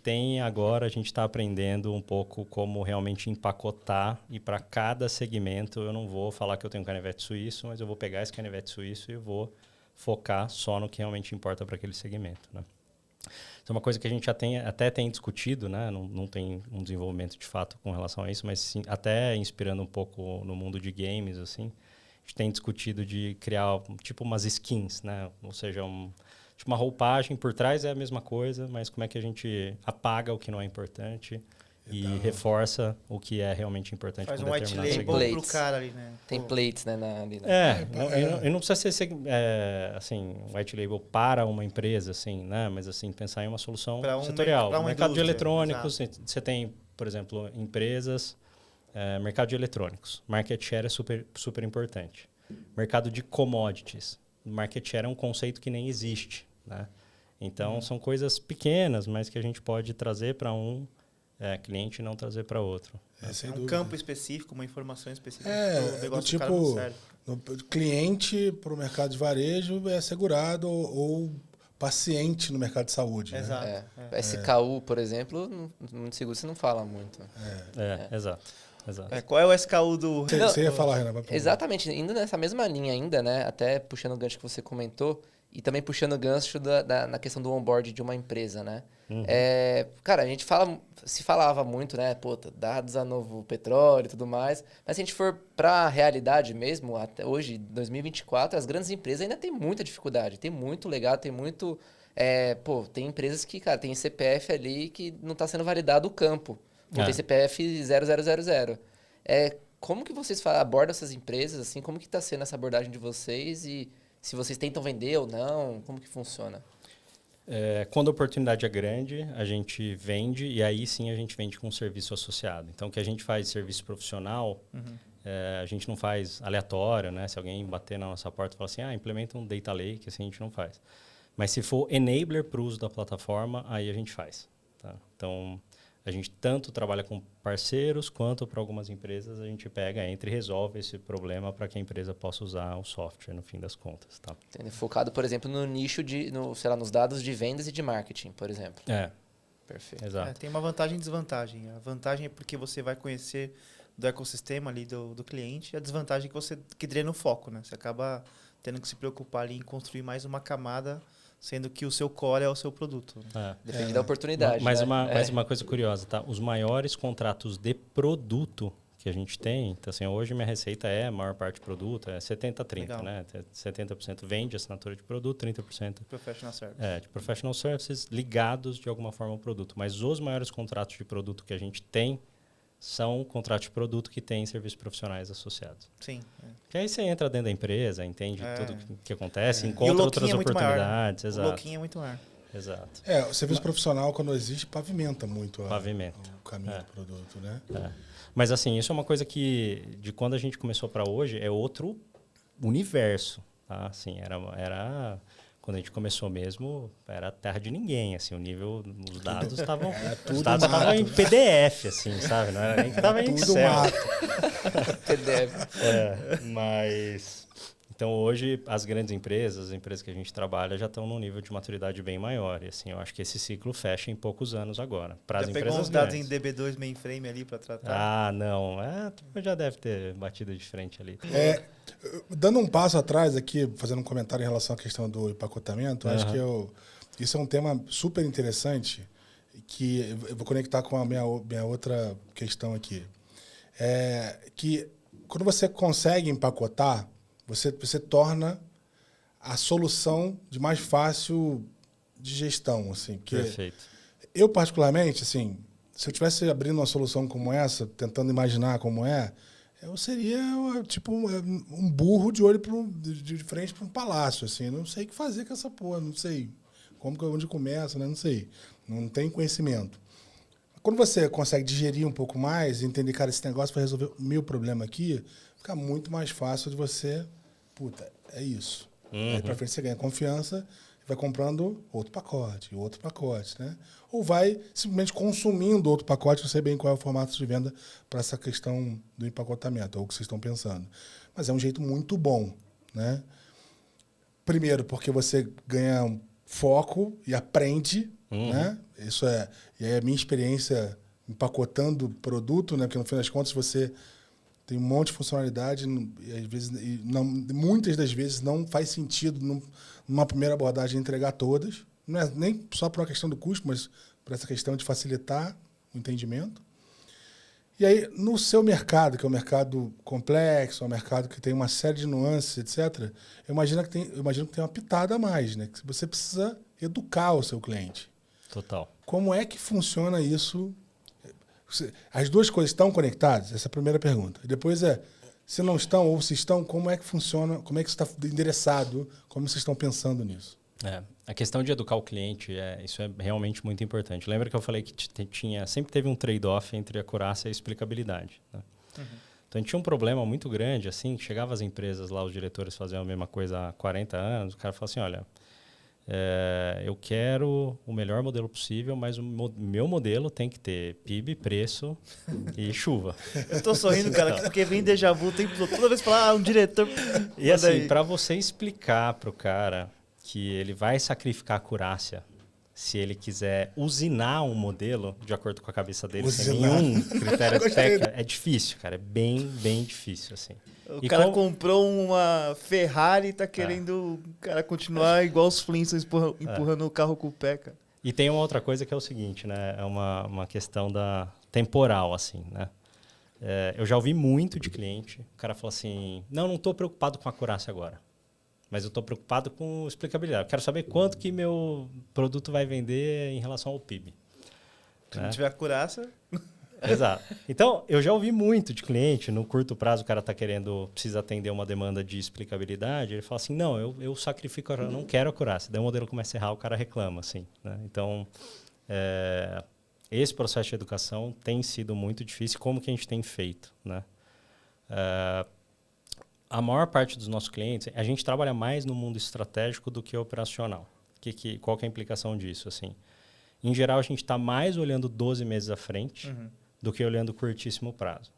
está aprendendo um pouco como realmente empacotar, e para cada segmento eu não vou falar que eu tenho um canivete suíço, mas eu vou pegar esse canivete suíço e vou focar só no que realmente importa para aquele segmento, né? Isso é uma coisa que a gente até tem discutido, né? Não tem um desenvolvimento de fato com relação a isso, mas sim, até inspirando um pouco no mundo de games, assim, a gente tem discutido de criar tipo umas skins, né? Ou seja, tipo uma roupagem, por trás é a mesma coisa, mas como é que a gente apaga o que não é importante e reforça o que é realmente importante para determinado segmento. Faz um white label pro cara ali, né? Templates, né? E não precisa ser assim, white label para uma empresa, assim, né? Mas assim, pensar em uma solução setorial. Pra uma mercado de indústria, eletrônicos, você tem, por exemplo, empresas, mercado de eletrônicos. Market share é super, super importante. Mercado de commodities. Market share é um conceito que nem existe, né? Então, são coisas pequenas, mas que a gente pode trazer para um cliente e não trazer para outro. Sem um dúvida. campo específico, uma informação específica. O negócio do cara não serve. O cliente para o mercado de varejo é segurado ou paciente no mercado de saúde. Exato. Né? SKU, por exemplo, muito seguro você não fala muito. Exato. Qual é o SKU do... Você ia falar, Renan? Exatamente, indo nessa mesma linha ainda, né? Até puxando o gancho que você comentou, e também puxando o gancho na questão do onboard de uma empresa, né? Cara, a gente se falava muito, né? Pô, dados a novo petróleo e tudo mais. Mas se a gente for para a realidade mesmo, até hoje, 2024, as grandes empresas ainda têm muita dificuldade. Tem muito legado, tem muito... tem empresas que, cara, tem CPF ali que não está sendo validado o campo. Tem CPF 0000. Como que vocês abordam essas empresas? Assim, como que está sendo essa abordagem de vocês? E se vocês tentam vender ou não? Como que funciona? Quando a oportunidade é grande, a gente vende, e aí sim a gente vende com um serviço associado. Então, o que a gente faz de serviço profissional, a gente não faz aleatório, né? Se alguém bater na nossa porta e falar assim, implementa um data lake, assim a gente não faz. Mas se for enabler para o uso da plataforma, aí a gente faz. Tá? Então, a gente tanto trabalha com parceiros, quanto para algumas empresas a gente entra e resolve esse problema para que a empresa possa usar o software no fim das contas. Tá? Focado, por exemplo, no nicho, nos dados de vendas e de marketing, por exemplo. Perfeito. Exato. Tem uma vantagem e desvantagem. A vantagem é porque você vai conhecer do ecossistema ali do cliente, e a desvantagem é que você drena o foco, né? Você acaba tendo que se preocupar ali em construir mais uma camada, sendo que o seu core é o seu produto. Depende da oportunidade. Mas uma coisa curiosa, tá? Os maiores contratos de produto que a gente tem, então assim, hoje minha receita a maior parte de produto, 70-30, né? 70% vende assinatura de produto, 30% Professional Services. De Professional Services ligados de alguma forma ao produto. Mas os maiores contratos de produto que a gente tem são contratos de produto que têm serviços profissionais associados. Sim. Que aí você entra dentro da empresa, entende tudo o que acontece, encontra outras oportunidades. Maior, né? Exato. O louquinho é muito maior. Exato. O serviço profissional, quando existe, pavimenta muito o caminho do produto, né? Mas assim, isso é uma coisa que, de quando a gente começou para hoje, é outro universo. Tá? Assim, era quando a gente começou mesmo, era terra de ninguém, assim, o nível, os dados estavam em PDF, assim, sabe? Não era nem que estava em Excel. PDF. Mas... Então, hoje, as grandes empresas, as empresas que a gente trabalha, já estão num nível de maturidade bem maior. E, assim, eu acho que esse ciclo fecha em poucos anos agora. Para as empresas pegou uns dados em DB2 mainframe ali para tratar? Não. Já deve ter batido de frente ali. Dando um passo atrás aqui, fazendo um comentário em relação à questão do empacotamento, acho que isso é um tema super interessante, que eu vou conectar com a minha outra questão aqui. Que quando você consegue empacotar, você torna a solução de mais fácil de gestão, assim. Perfeito. Eu, particularmente, assim, se eu estivesse abrindo uma solução como essa, tentando imaginar como eu seria tipo um burro de olho de frente para um palácio, assim. Eu não sei o que fazer com essa porra, não sei onde começa, né? Não sei. Não tem conhecimento. Quando você consegue digerir um pouco mais, entender, cara, esse negócio vai resolver o meu problema aqui, fica muito mais fácil de você, puta, é isso. Aí pra frente você ganha confiança e vai comprando outro pacote, né? Ou vai simplesmente consumindo outro pacote, não sei bem qual é o formato de venda para essa questão do empacotamento, ou o que vocês estão pensando. Mas é um jeito muito bom, né? Primeiro, porque você ganha um foco e aprende, né? Isso é... E aí a minha experiência empacotando produto, né? Porque no fim das contas você tem um monte de funcionalidade e às vezes, muitas das vezes não faz sentido numa primeira abordagem entregar todas. Não é nem só por uma questão do custo, mas por essa questão de facilitar o entendimento. E aí, no seu mercado, que é um mercado complexo, é um mercado que tem uma série de nuances, etc., eu imagino que tem uma pitada a mais, né? Que você precisa educar o seu cliente. Total. Como é que funciona isso? As duas coisas estão conectadas? Essa é a primeira pergunta. E depois se não estão ou se estão, como é que funciona? Como é que isso está endereçado? Como vocês estão pensando nisso? A questão de educar o cliente, isso é realmente muito importante. Lembra que eu falei que sempre teve um trade-off entre acurácia e explicabilidade, né? Então, a gente tinha um problema muito grande, assim, que chegava as empresas lá, os diretores faziam a mesma coisa há 40 anos, o cara falava assim, olha, eu quero o melhor modelo possível, mas o meu modelo tem que ter PIB, preço e chuva. Eu tô sorrindo, cara, porque vem déjà vu o tempo todo. Toda vez que falar, um diretor... E assim, para você explicar pro cara que ele vai sacrificar a acurácia se ele quiser usinar um modelo de acordo com a cabeça dele, sem nenhum critério técnico, é difícil, cara. É bem, bem difícil, assim. O cara comprou uma Ferrari e tá querendo cara, continuar igual os Flintstones empurrando o carro com o pé, cara. E tem uma outra coisa que é o seguinte, né? É uma questão da temporal, assim, né? Eu já ouvi muito de cliente, o cara fala assim, não estou preocupado com a acurácia agora. Mas eu estou preocupado com explicabilidade. Eu quero saber quanto que meu produto vai vender em relação ao PIB. Se não tiver acurácia... Exato. Então, eu já ouvi muito de cliente, no curto prazo o cara precisa atender uma demanda de explicabilidade, ele fala assim, não, eu sacrifico, eu não quero acurácia. Daí o modelo começa a errar, o cara reclama, assim, né? Então, esse processo de educação tem sido muito difícil. Como que a gente tem feito, né? A maior parte dos nossos clientes, a gente trabalha mais no mundo estratégico do que operacional. Qual que é a implicação disso? Assim, em geral, a gente está mais olhando 12 meses à frente do que olhando curtíssimo prazo.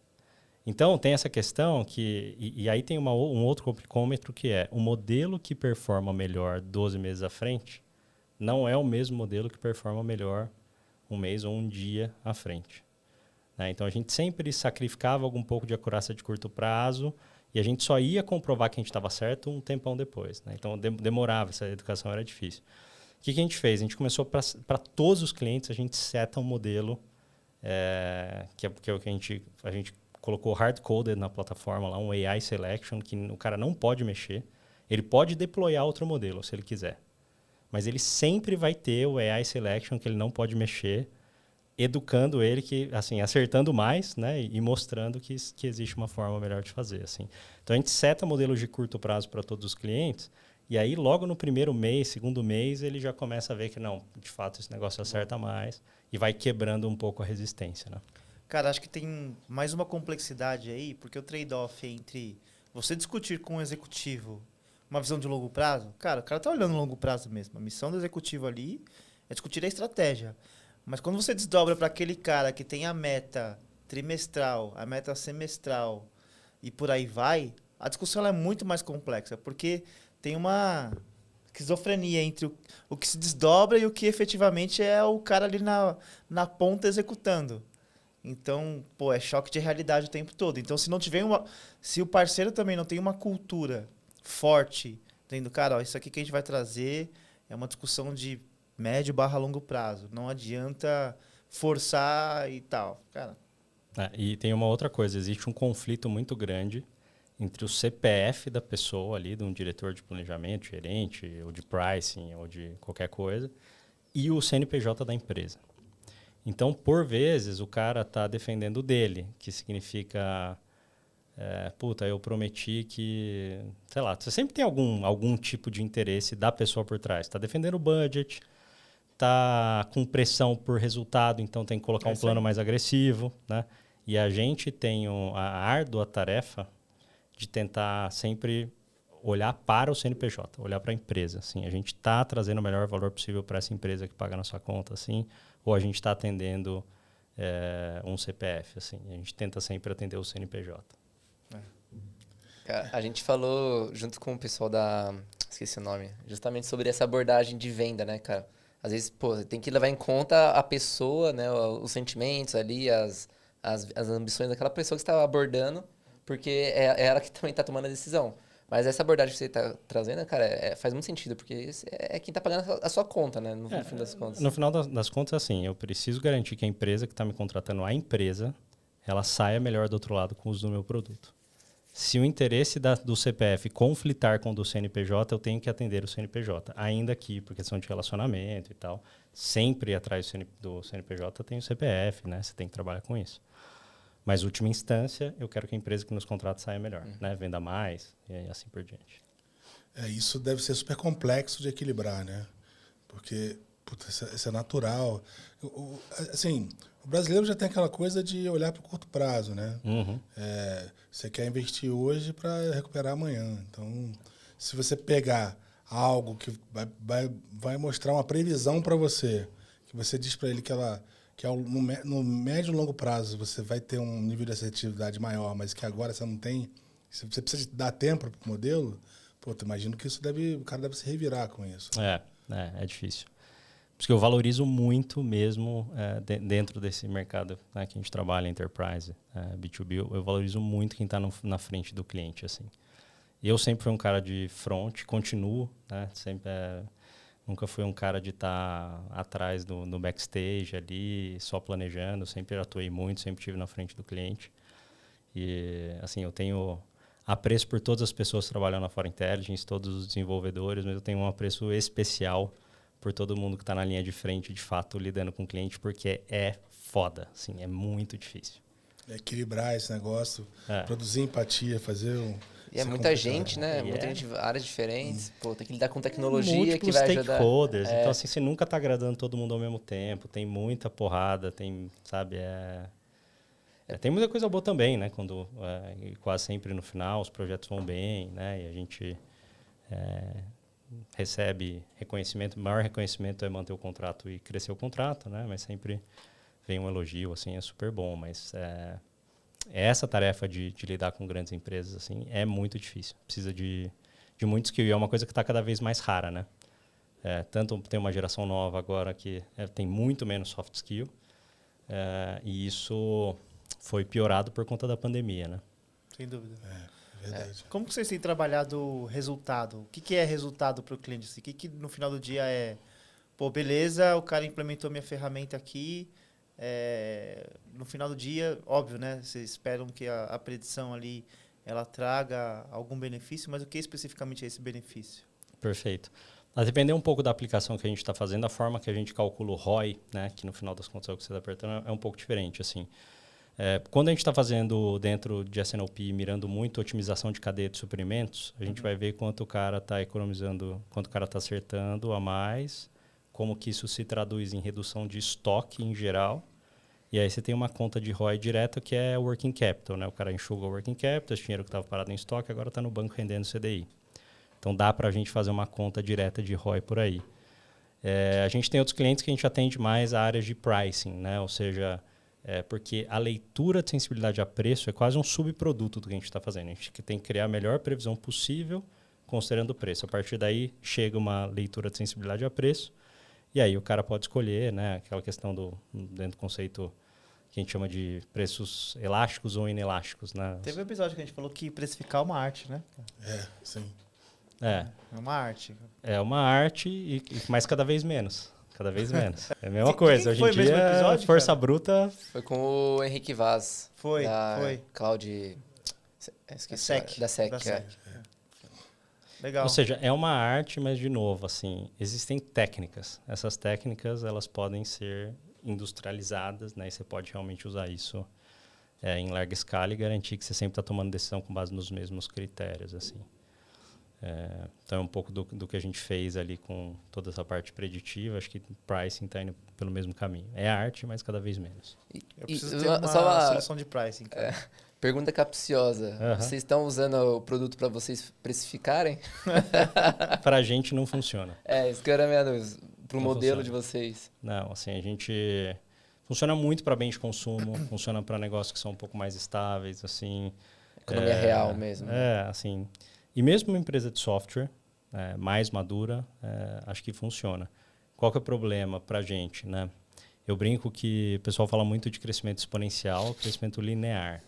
Então, tem essa questão e aí tem um outro complicômetro que é o modelo que performa melhor 12 meses à frente não é o mesmo modelo que performa melhor um mês ou um dia à frente, né? Então, a gente sempre sacrificava algum pouco de acurácia de curto prazo e a gente só ia comprovar que a gente estava certo um tempão depois, né? Então, demorava, essa educação era difícil. O que a gente fez? A gente começou, para todos os clientes, a gente seta um modelo, que é o que a gente colocou hard-coded na plataforma, lá, um AI Selection, que o cara não pode mexer. Ele pode deployar outro modelo, se ele quiser. Mas ele sempre vai ter o AI Selection, que ele não pode mexer, educando ele, assim, acertando mais, né, e mostrando que existe uma forma melhor de fazer. Assim. Então, a gente seta modelos de curto prazo para todos os clientes, e aí, logo no primeiro mês, segundo mês, ele já começa a ver que, não, de fato, esse negócio acerta mais, e vai quebrando um pouco a resistência. Né? Cara, acho que tem mais uma complexidade aí, porque o trade-off entre você discutir com o executivo uma visão de longo prazo, cara, o cara tá olhando longo prazo mesmo. A missão do executivo ali é discutir a estratégia. Mas quando você desdobra para aquele cara que tem a meta trimestral, a meta semestral e por aí vai, a discussão é muito mais complexa, porque tem uma esquizofrenia entre o que se desdobra e o que efetivamente é o cara ali na ponta executando. Então, é choque de realidade o tempo todo. Então, se o parceiro também não tem uma cultura forte, dizendo, cara, isso aqui que a gente vai trazer é uma discussão de médio/longo prazo. Não adianta forçar e tal. Cara. E tem uma outra coisa. Existe um conflito muito grande entre o CPF da pessoa ali, de um diretor de planejamento, gerente, ou de pricing, ou de qualquer coisa, e o CNPJ da empresa. Então, por vezes, o cara está defendendo dele, que significa... eu prometi que... Sei lá, você sempre tem algum tipo de interesse da pessoa por trás. Está defendendo o budget, está com pressão por resultado, então tem que colocar um plano mais agressivo, né? E a gente tem a árdua tarefa de tentar sempre olhar para o CNPJ, olhar para a empresa. Assim, a gente está trazendo o melhor valor possível para essa empresa que paga na sua conta, assim, ou a gente está atendendo um CPF. Assim, a gente tenta sempre atender o CNPJ. A gente falou junto com o pessoal da... Esqueci o nome. Justamente sobre essa abordagem de venda, né, cara? Às vezes, pô, tem que levar em conta a pessoa, né? Os sentimentos ali, as ambições daquela pessoa que você está abordando, porque é ela que também está tomando a decisão. Mas essa abordagem que você está trazendo, cara, faz muito sentido, porque é quem está pagando a sua conta, né? No fim das contas. No final das contas, assim, eu preciso garantir que a empresa que está me contratando, a empresa, ela saia melhor do outro lado com o uso do meu produto. Se o interesse do CPF conflitar com o do CNPJ, eu tenho que atender o CNPJ. Ainda que, por questão de relacionamento e tal, sempre atrás do CNPJ tem o CPF, né? Você tem que trabalhar com isso. Mas, última instância, eu quero que a empresa que nos contrata saia melhor, né? Venda mais e assim por diante. Isso deve ser super complexo de equilibrar, né? Porque, puta, isso é natural. Assim, o brasileiro já tem aquela coisa de olhar para o curto prazo, né? Uhum. Você quer investir hoje para recuperar amanhã. Então, se você pegar algo que vai mostrar uma previsão para você, que você diz para ele que no médio e longo prazo você vai ter um nível de assertividade maior, mas que agora você não tem, você precisa dar tempo para o modelo, pô, eu imagino que o cara deve se revirar com isso. É difícil. Por isso que eu valorizo muito mesmo dentro desse mercado, né, que a gente trabalha, Enterprise, B2B, eu valorizo muito quem está na frente do cliente. Assim. Eu sempre fui um cara de front, continuo, né, sempre, nunca fui um cara de estar atrás no backstage ali, só planejando, sempre atuei muito, sempre estive na frente do cliente. E assim, eu tenho apreço por todas as pessoas que trabalham na Fora Intelligence, todos os desenvolvedores, mas eu tenho um apreço especial por todo mundo que está na linha de frente, de fato, lidando com o cliente, porque é foda, assim, é muito difícil. Equilibrar esse negócio, produzir empatia, fazer E é muita gente, né? Muita gente de áreas diferentes. Pô, tem que lidar com tecnologia múltiplos que vai ajudar. Stakeholders. Então, assim, você nunca está agradando todo mundo ao mesmo tempo. Tem muita porrada, tem, sabe, tem muita coisa boa também, né? Quando quase sempre no final os projetos vão bem, né? E a gente recebe reconhecimento. O maior reconhecimento é manter o contrato e crescer o contrato, né? Mas sempre vem um elogio, assim, é super bom. Mas essa tarefa de lidar com grandes empresas, assim, é muito difícil. Precisa de muito skill. E é uma coisa que está cada vez mais rara, né? Tanto tem uma geração nova agora que tem muito menos soft skill. E isso foi piorado por conta da pandemia, né? Sem dúvida. Verdade. Como que vocês têm trabalhado o resultado? O que é resultado para o cliente? O que no final do dia pô, beleza, o cara implementou minha ferramenta aqui. No final do dia, óbvio, né? Vocês esperam que a predição ali ela traga algum benefício, mas o que especificamente é esse benefício? Perfeito. A depender um pouco da aplicação que a gente está fazendo, a forma que a gente calcula o ROI, né, que no final das contas é o que você está apertando, é um pouco diferente. Assim. Quando a gente está fazendo dentro de S&OP, mirando muito otimização de cadeia de suprimentos, a gente vai ver quanto o cara está economizando, quanto o cara está acertando a mais, como que isso se traduz em redução de estoque em geral. E aí você tem uma conta de ROI direta que é working capital, né? O cara enxuga o working capital, esse dinheiro que estava parado em estoque agora está no banco rendendo CDI. Então dá para a gente fazer uma conta direta de ROI por aí. A gente tem outros clientes que a gente atende mais a áreas de pricing, né? Ou seja, porque a leitura de sensibilidade a preço é quase um subproduto do que a gente está fazendo. A gente tem que criar a melhor previsão possível considerando o preço. A partir daí chega uma leitura de sensibilidade a preço. E aí o cara pode escolher, né, aquela questão dentro do conceito que a gente chama de preços elásticos ou inelásticos. Né? Teve um episódio que a gente falou que precificar é uma arte, né? Sim. É uma arte. É uma arte, mas cada vez menos. Cada vez menos. É a mesma coisa. Hoje em dia, episódio, força cara? bruta... Foi com o Henrique Vaz. Foi. Cloud... Esqueci. Da SEC. Legal. Ou seja, é uma arte, mas, de novo, assim, existem técnicas. Essas técnicas, elas podem ser industrializadas, né? E você pode realmente usar isso em larga escala e garantir que você sempre está tomando decisão com base nos mesmos critérios, assim. Então, é um pouco do que a gente fez ali com toda essa parte preditiva. Acho que pricing está indo pelo mesmo caminho. É arte, mas cada vez menos. Eu preciso ter uma solução de pricing, cara. Pergunta capciosa. Vocês estão usando o produto para vocês precificarem? Para a gente não funciona. Isso que era minha dúvida. Para o modelo funciona. de vocês. Não, assim, a gente... Funciona muito para bens de consumo, funciona para negócios que são um pouco mais estáveis, assim... Economia real mesmo. Assim... E mesmo uma empresa de software mais madura, acho que funciona. Qual que é o problema para a gente, né? Eu brinco que o pessoal fala muito de crescimento exponencial, crescimento linear.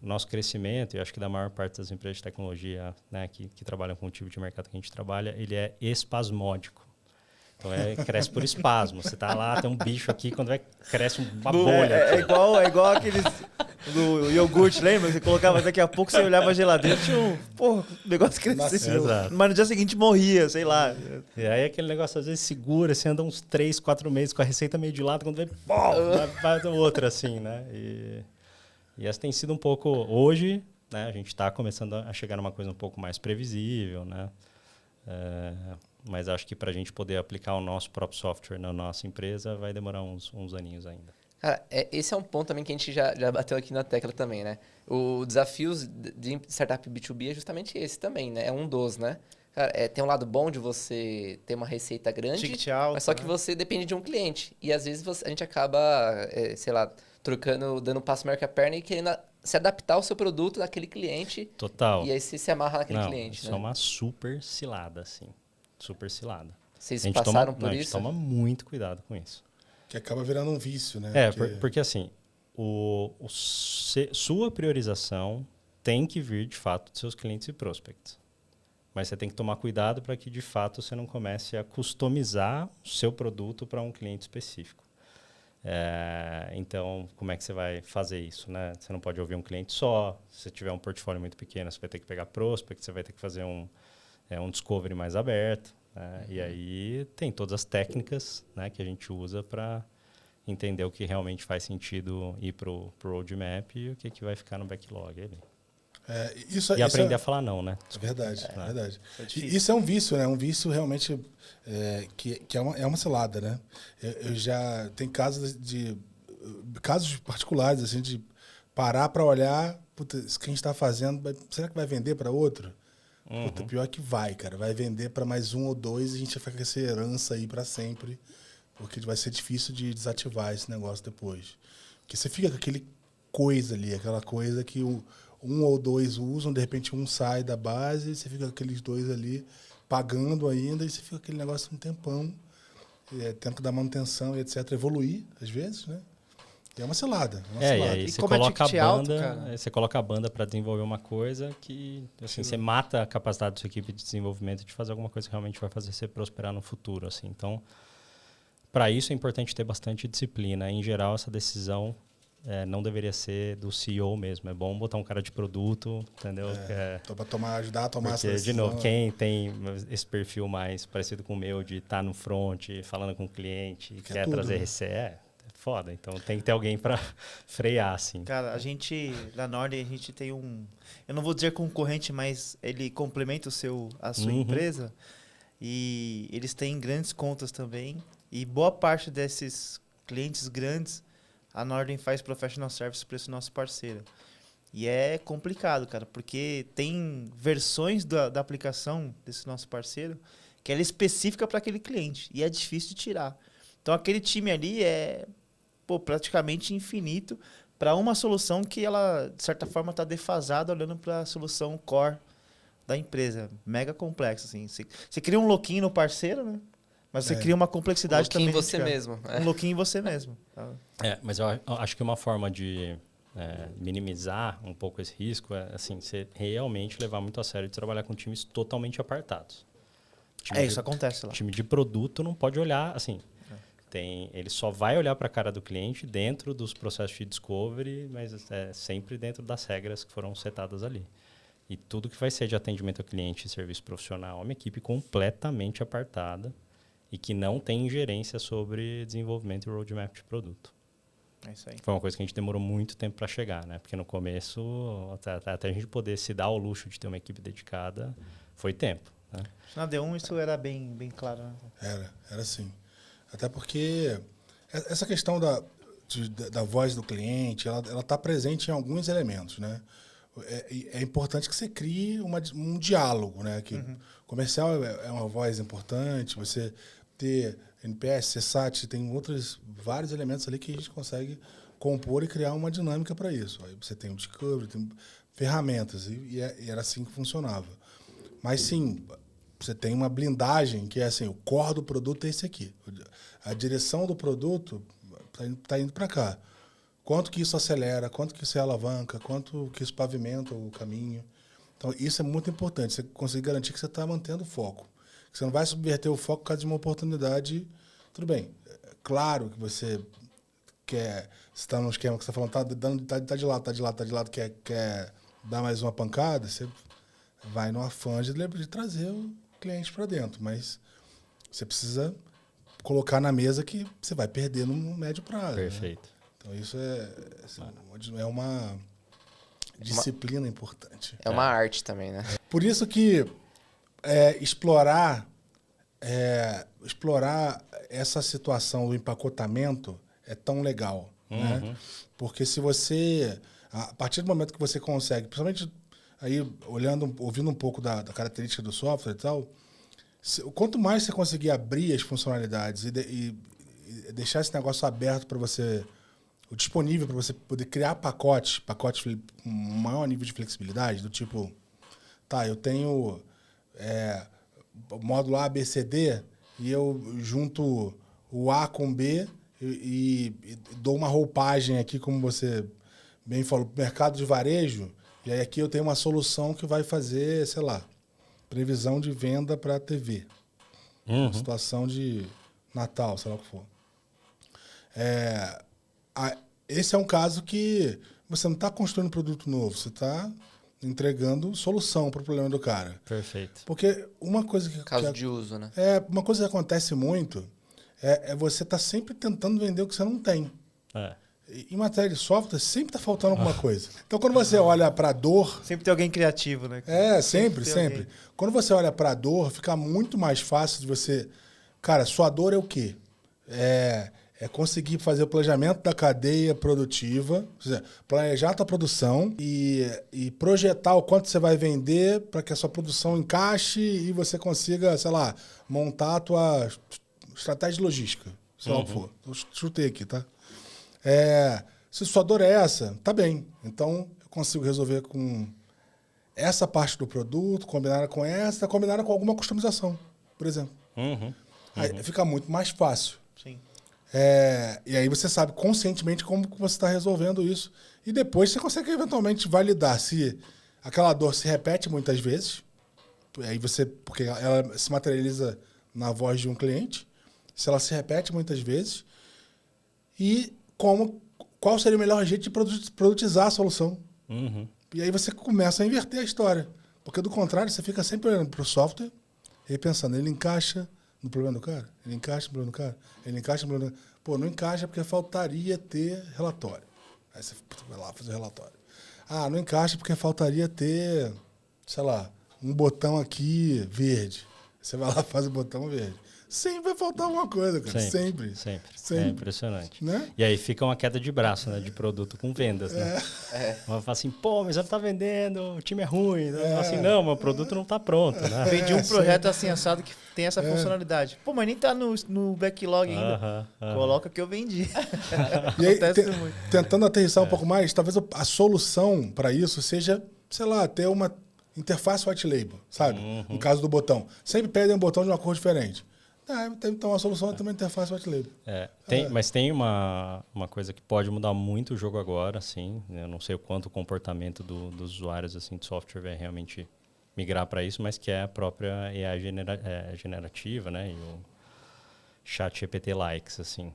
Nosso crescimento, e acho que da maior parte das empresas de tecnologia, né, que trabalham com o tipo de mercado que a gente trabalha, ele é espasmódico. Então, cresce por espasmo. Você tá lá, tem um bicho aqui, quando cresce uma bolha. É igual aqueles do iogurte, lembra? Você colocava, daqui a pouco você olhava a geladeira, tinha o negócio cresceu. Mas no dia seguinte morria, sei lá. E aí aquele negócio às vezes segura, você anda uns 3, 4 meses com a receita meio de lado, quando vai outra assim, né? E essa tem sido um pouco... Hoje, né, a gente está começando a chegar numa coisa um pouco mais previsível, né? Mas acho que para a gente poder aplicar o nosso próprio software na nossa empresa vai demorar uns aninhos ainda. Cara, esse é um ponto também que a gente já bateu aqui na tecla também, né? O desafios de startup B2B é justamente esse também, né? É um dos, né? Cara, tem um lado bom de você ter uma receita grande, Ticket alto, mas só que você depende de um cliente. E às vezes a gente acaba, sei lá, dando um passo maior que a perna e querendo se adaptar ao seu produto daquele cliente. Total. E aí você se amarra naquele cliente, isso é uma super cilada, assim. Super cilada. Vocês passaram por isso? A gente toma muito cuidado com isso. Que acaba virando um vício, né? Porque assim, sua priorização tem que vir, de fato, de seus clientes e prospects. Mas você tem que tomar cuidado para que, de fato, você não comece a customizar o seu produto para um cliente específico. Então, como é que você vai fazer isso, né? Você não pode ouvir um cliente só. Se você tiver um portfólio muito pequeno, você vai ter que pegar prospect, você vai ter que fazer um discovery mais aberto. Né? E aí tem todas as técnicas, né, que a gente usa para entender o que realmente faz sentido ir para o roadmap e o que vai ficar no backlog ali. E aprender a falar não, né? Desculpa. É verdade. Isso é um vício, né? Um vício realmente que é uma cilada, né? Eu já tem casos particulares, assim, de parar para olhar, puta, isso que a gente está fazendo, será que vai vender para outro? Puta, pior que vai, cara. Vai vender para mais um ou dois e a gente vai ficar com essa herança aí para sempre. Porque vai ser difícil de desativar esse negócio depois. Porque você fica com aquela coisa que um ou dois usam, de repente um sai da base, você fica com aqueles dois ali pagando ainda, e você fica com aquele negócio um tempão, tenta dar manutenção e etc. Evoluir, às vezes, né? E é uma cilada. E aí você coloca você coloca a banda para desenvolver uma coisa que assim, você mata a capacidade da sua equipe de desenvolvimento de fazer alguma coisa que realmente vai fazer você prosperar no futuro. Assim. Então, para isso é importante ter bastante disciplina. Em geral, essa decisão não deveria ser do CEO mesmo. É bom botar um cara de produto, entendeu? Para ajudar a tomar essa decisão. De novo, quem tem esse perfil mais parecido com o meu, de estar no front, falando com o cliente, quer trazer receita, foda. Então tem que ter alguém para frear, assim. Cara, a gente, na Nordem, a gente tem eu não vou dizer concorrente, mas ele complementa a sua empresa. E eles têm grandes contas também. E boa parte desses clientes grandes, a Nordem faz professional service para esse nosso parceiro. E é complicado, cara, porque tem versões da aplicação desse nosso parceiro que ela é específica para aquele cliente. E é difícil de tirar. Então, aquele time ali é praticamente infinito para uma solução que ela, de certa forma, está defasada olhando para a solução core da empresa. Mega complexo, assim. Você cria um loquinho no parceiro, né? Mas você cria uma complexidade também. Um loquinho em você mesmo. Um loquinho em você mesmo. Mas eu acho que uma forma de minimizar um pouco esse risco é assim, você realmente levar muito a sério de trabalhar com times totalmente apartados. Isso acontece lá. Time de produto não pode olhar, assim... Ele só vai olhar para a cara do cliente dentro dos processos de discovery, mas sempre dentro das regras que foram setadas ali. E tudo que vai ser de atendimento ao cliente e serviço profissional é uma equipe completamente apartada e que não tem ingerência sobre desenvolvimento e roadmap de produto. É isso aí. Foi uma coisa que a gente demorou muito tempo para chegar, né? Porque no começo, até a gente poder se dar ao luxo de ter uma equipe dedicada, foi tempo. Né? Na D1 isso era bem claro. Né? Era sim. Até porque essa questão da voz do cliente, ela está presente em alguns elementos, né? É importante que você crie um diálogo, né? Que comercial é uma voz importante, você ter NPS, CSAT, tem vários elementos ali que a gente consegue compor e criar uma dinâmica para isso. Aí você tem o discovery, tem ferramentas, e era assim que funcionava. Mas sim, você tem uma blindagem que é assim, o core do produto é esse aqui. A direção do produto está indo para cá. Quanto que isso acelera, quanto que isso alavanca, quanto que isso pavimenta o caminho. Então, isso é muito importante. Você conseguir garantir que você está mantendo o foco. Que você não vai subverter o foco por causa de uma oportunidade. Tudo bem. É claro que você quer... Você está num esquema que você está falando, tá de lado, quer dar mais uma pancada, você vai no afã de trazer o cliente para dentro. Mas você precisa colocar na mesa que você vai perder no médio prazo. Perfeito. Né? Então, isso é uma disciplina importante. É uma arte também, né? Por isso que explorar essa situação do empacotamento é tão legal. Né? Porque se você... A partir do momento que você consegue, principalmente aí, ouvindo um pouco da característica do software e tal, quanto mais você conseguir abrir as funcionalidades e deixar esse negócio aberto para você... disponível para você poder criar pacotes com maior nível de flexibilidade, do tipo, eu tenho módulo A, B, C, D, e eu junto o A com B e dou uma roupagem aqui, como você bem falou, mercado de varejo, e aí aqui eu tenho uma solução que vai fazer, sei lá, previsão de venda para TV. Situação de Natal, sei lá o que for. Esse é um caso que você não está construindo produto novo, você está entregando solução para o problema do cara. Perfeito. Porque uma coisa que... Caso de uso, né? Uma coisa que acontece muito é você estar sempre tentando vender o que você não tem. Em matéria de software, sempre está faltando alguma coisa. Então, quando você olha para a dor... Sempre tem alguém criativo, né? Sempre. Quando você olha para a dor, fica muito mais fácil de você... Cara, sua dor é o quê? É conseguir fazer o planejamento da cadeia produtiva, ou seja, planejar a tua produção e projetar o quanto você vai vender para que a sua produção encaixe e você consiga, sei lá, montar a tua estratégia de logística, sei lá o que for. Eu chutei aqui, tá? Se sua dor é essa, tá bem. Então, eu consigo resolver com essa parte do produto, combinada com essa, combinada com alguma customização, por exemplo. Aí fica muito mais fácil. Sim. E aí você sabe conscientemente como que você está resolvendo isso. E depois você consegue eventualmente validar se aquela dor se repete muitas vezes. Aí porque ela se materializa na voz de um cliente. Se ela se repete muitas vezes. E qual seria o melhor jeito de produtizar a solução. E aí você começa a inverter a história. Porque do contrário, você fica sempre olhando para o software e pensando, ele encaixa no problema do cara? Ele encaixa no problema do cara? Ele encaixa no problema do cara? Pô, não encaixa porque faltaria ter relatório. Aí você vai lá fazer o relatório. Não encaixa porque faltaria ter, sei lá, um botão aqui verde. Você vai lá e faz o botão verde. Sempre vai faltar alguma coisa, cara. Sempre. É impressionante. Né? E aí fica uma queda de braço, né? De produto com vendas, né? Fala assim, pô, mas ela tá vendendo, o time é ruim. Fala assim, não, meu produto não tá pronto, né? Vendi um projeto assim assado que tem essa funcionalidade. Pô, mas nem tá no backlog ainda. Coloca que eu vendi. E aí, tentando aterrissar um pouco mais, talvez a solução para isso seja, sei lá, ter uma interface white label, sabe? No caso do botão. Sempre pedem um botão de uma cor diferente. Então a solução é também interface white label. Mas tem uma coisa que pode mudar muito o jogo agora, assim. Eu não sei o quanto o comportamento dos usuários assim, de software vai realmente migrar para isso, mas que é a própria AI generativa, né? E o chat GPT likes, assim.